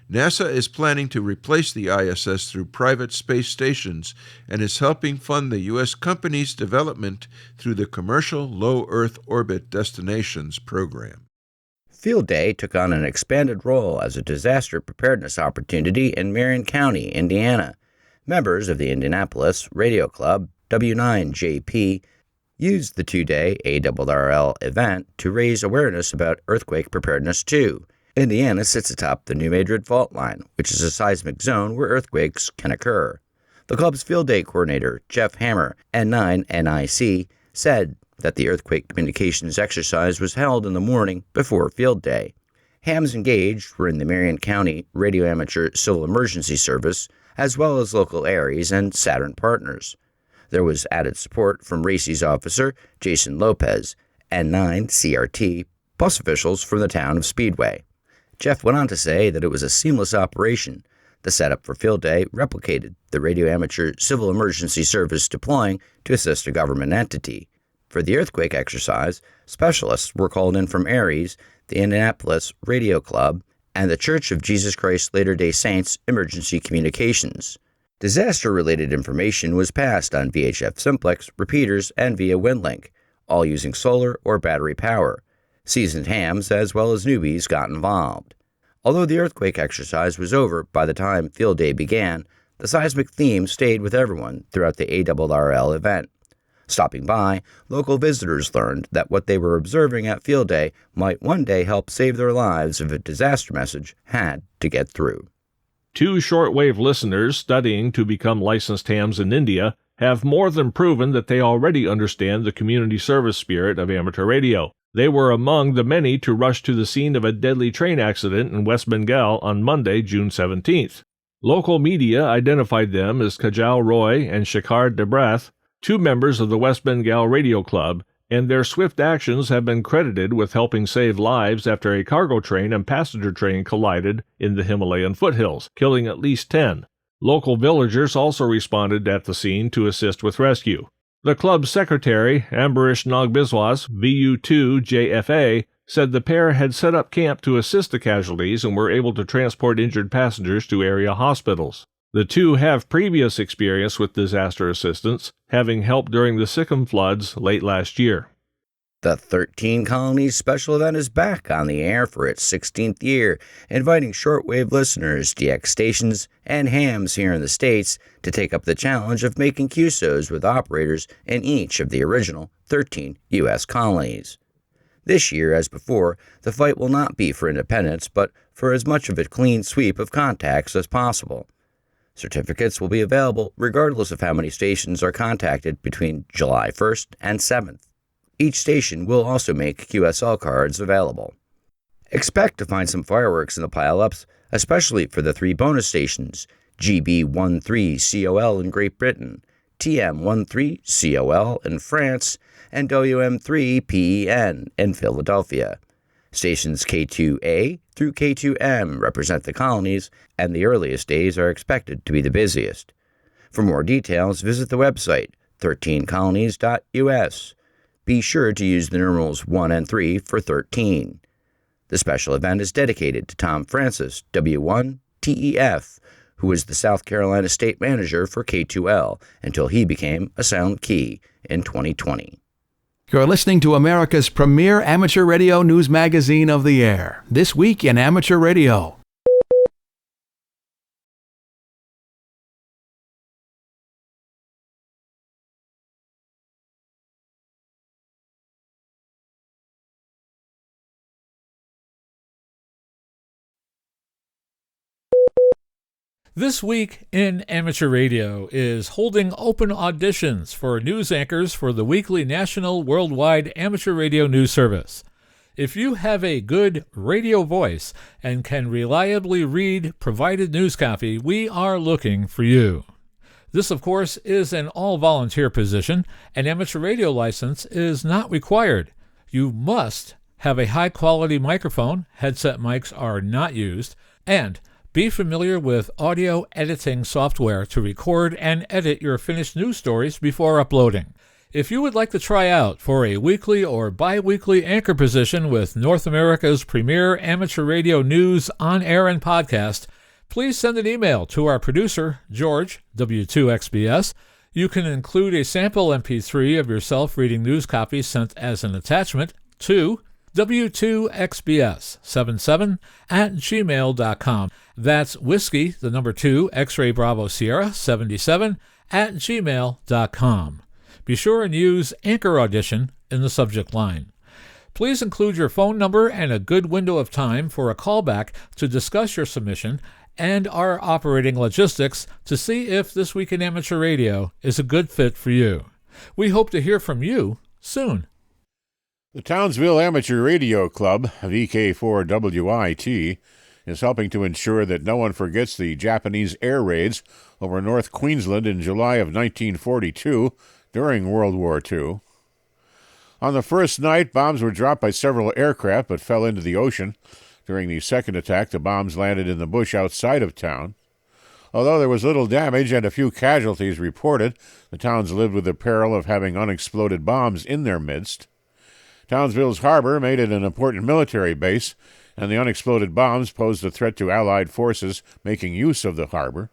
NASA is planning to replace the ISS through private space stations and is helping fund the U.S. company's development through the Commercial Low Earth Orbit Destinations program. Field Day took on an expanded role as a disaster preparedness opportunity in Marion County, Indiana. Members of the Indianapolis Radio Club, W9JP, used the two-day ARRL event to raise awareness about earthquake preparedness too. Indiana sits atop the New Madrid Fault Line, which is a seismic zone where earthquakes can occur. The club's Field Day coordinator, Jeff Hammer, N9NIC, said that the earthquake communications exercise was held in the morning before Field Day. Hams engaged were in the Marion County Radio Amateur Civil Emergency Service, as well as local ARES and Saturn partners. There was added support from RACES officer Jason Lopez, N9CRT, plus officials from the town of Speedway. Jeff went on to say that it was a seamless operation. The setup for Field Day replicated the Radio Amateur Civil Emergency Service deploying to assist a government entity. For the earthquake exercise, specialists were called in from ARES, the Indianapolis Radio Club, and the Church of Jesus Christ Latter-day Saints Emergency Communications. Disaster-related information was passed on VHF simplex, repeaters, and via WinLink, all using solar or battery power. Seasoned hams as well as newbies got involved. Although the earthquake exercise was over by the time Field Day began, the seismic theme stayed with everyone throughout the ARRL event. Stopping by, local visitors learned that what they were observing at Field Day might one day help save their lives if a disaster message had to get through. 2 shortwave listeners studying to become licensed hams in India have more than proven that they already understand the community service spirit of amateur radio. They were among the many to rush to the scene of a deadly train accident in West Bengal on Monday, June 17th. Local media identified them as Kajal Roy and Shekhar Debrath, 2 members of the West Bengal Radio Club, and their swift actions have been credited with helping save lives after a cargo train and passenger train collided in the Himalayan foothills, killing at least 10. Local villagers also responded at the scene to assist with rescue. The club's secretary, Ambarish Nagbiswas, VU2JFA, said the pair had set up camp to assist the casualties and were able to transport injured passengers to area hospitals. The 2 have previous experience with disaster assistance, having helped during the Sikkim floods late last year. The 13 Colonies special event is back on the air for its 16th year, inviting shortwave listeners, DX stations, and hams here in the States to take up the challenge of making QSOs with operators in each of the original 13 U.S. colonies. This year, as before, the fight will not be for independence, but for as much of a clean sweep of contacts as possible. Certificates will be available regardless of how many stations are contacted between July 1st and 7th. Each station will also make QSL cards available. Expect to find some fireworks in the pile-ups, especially for the 3 bonus stations, GB13COL in Great Britain, TM13COL in France, and WM3PEN in Philadelphia. Stations K2A through K2M represent the colonies, and the earliest days are expected to be the busiest. For more details, visit the website 13colonies.us. Be sure to use the numerals 1 and 3 for 13. The special event is dedicated to Tom Francis, W1TEF, who was the South Carolina State Manager for K2L until he became a Sound Key in 2020. You're listening to America's premier amateur radio news magazine of the air, This Week in Amateur Radio. This Week in Amateur Radio is holding open auditions for news anchors for the weekly national worldwide amateur radio news service. If you have a good radio voice and can reliably read provided news copy, we are looking for you. This, of course, is an all-volunteer position. An amateur radio license is not required. You must have a high-quality microphone. Headset mics are not used. And be familiar with audio editing software to record and edit your finished news stories before uploading. If you would like to try out for a weekly or bi-weekly anchor position with North America's premier amateur radio news on air and podcast, please send an email to our producer, George, W2XBS. You can include a sample MP3 of yourself reading news copies sent as an attachment to W2XBS77@gmail.com. That's whiskey, the number 2, X-ray Bravo Sierra 77 @gmail.com. Be sure and use Anchor Audition in the subject line. Please include your phone number and a good window of time for a callback to discuss your submission and our operating logistics to see if This Week in Amateur Radio is a good fit for you. We hope to hear from you soon. The Townsville Amateur Radio Club, VK4WIT, is helping to ensure that no one forgets the Japanese air raids over North Queensland in July of 1942 during World War II. On the first night, bombs were dropped by several aircraft but fell into the ocean. During the second attack, the bombs landed in the bush outside of town. Although there was little damage and a few casualties reported, the towns lived with the peril of having unexploded bombs in their midst. Townsville's harbor made it an important military base, and the unexploded bombs posed a threat to Allied forces making use of the harbor.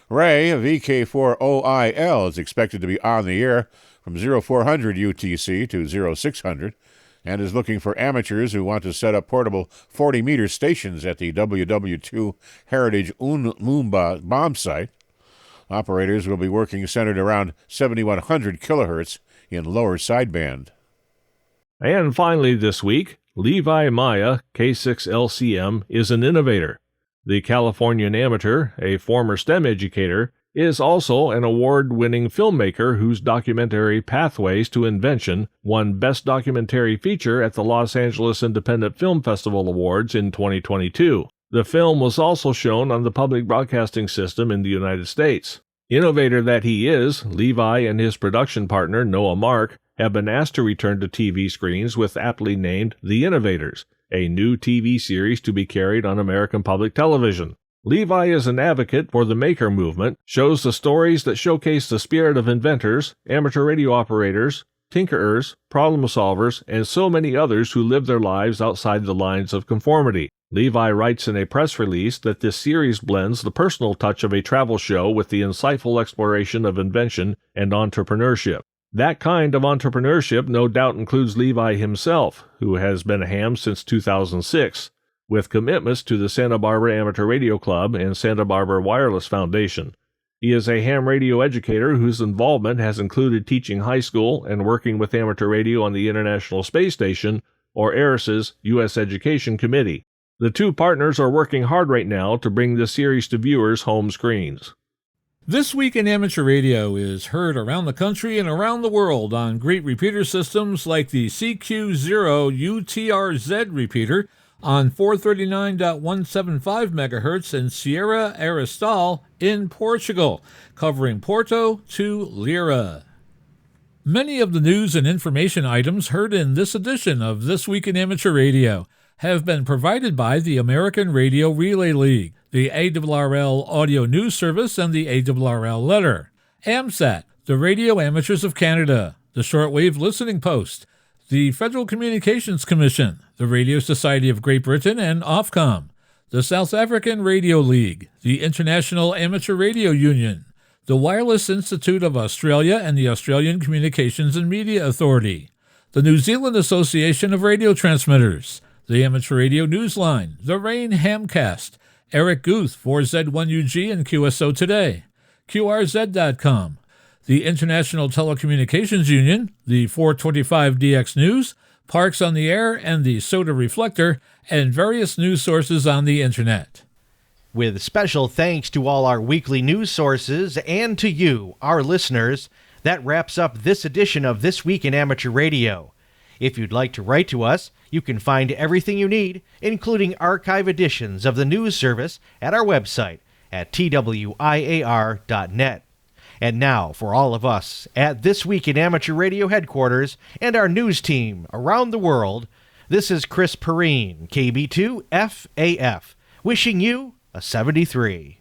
Ray, VK4OIL, is expected to be on the air from 0400 UTC to 0600, and is looking for amateurs who want to set up portable 40-meter stations at the WW2 Heritage Moomba bomb site. Operators will be working centered around 7100 kilohertz in lower sideband. And finally this week, Levi Maya, K6LCM, is an innovator. The Californian amateur, a former STEM educator, is also an award-winning filmmaker whose documentary Pathways to Invention won Best Documentary Feature at the Los Angeles Independent Film Festival Awards in 2022. The film was also shown on the public broadcasting system in the United States. Innovator that he is, Levi and his production partner, Noah Mark, have been asked to return to TV screens with aptly named The Innovators, a new TV series to be carried on American public television. Levi is an advocate for the maker movement, shows the stories that showcase the spirit of inventors, amateur radio operators, tinkerers, problem solvers, and so many others who live their lives outside the lines of conformity. Levi writes in a press release that this series blends the personal touch of a travel show with the insightful exploration of invention and entrepreneurship. That kind of entrepreneurship no doubt includes Levi himself, who has been a ham since 2006, with commitments to the Santa Barbara Amateur Radio Club and Santa Barbara Wireless Foundation. He is a ham radio educator whose involvement has included teaching high school and working with amateur radio on the International Space Station, or ARIS's, U.S. Education Committee. The two partners are working hard right now to bring the series to viewers' home screens. This Week in Amateur Radio is heard around the country and around the world on great repeater systems like the CQ0 UTRZ repeater on 439.175 MHz in Sierra Aristal in Portugal, covering Porto to Lira. Many of the news and information items heard in this edition of This Week in Amateur Radio have been provided by the American Radio Relay League, the ARRL Audio News Service, and the ARRL Letter, AMSAT, the Radio Amateurs of Canada, the Shortwave Listening Post, the Federal Communications Commission, the Radio Society of Great Britain, and Ofcom, the South African Radio League, the International Amateur Radio Union, the Wireless Institute of Australia and the Australian Communications and Media Authority, the New Zealand Association of Radio Transmitters, the Amateur Radio Newsline, the Rain Hamcast, Eric Guth, 4Z1UG and QSO Today, QRZ.com, the International Telecommunications Union, the 425DX News, Parks on the Air, and the Soda Reflector, and various news sources on the Internet. With special thanks to all our weekly news sources and to you, our listeners, that wraps up this edition of This Week in Amateur Radio. If you'd like to write to us, you can find everything you need, including archive editions of the news service, at our website at twiar.net. And now, for all of us at This Week in Amateur Radio headquarters and our news team around the world, this is Chris Perrine, KB2FAF, wishing you a 73.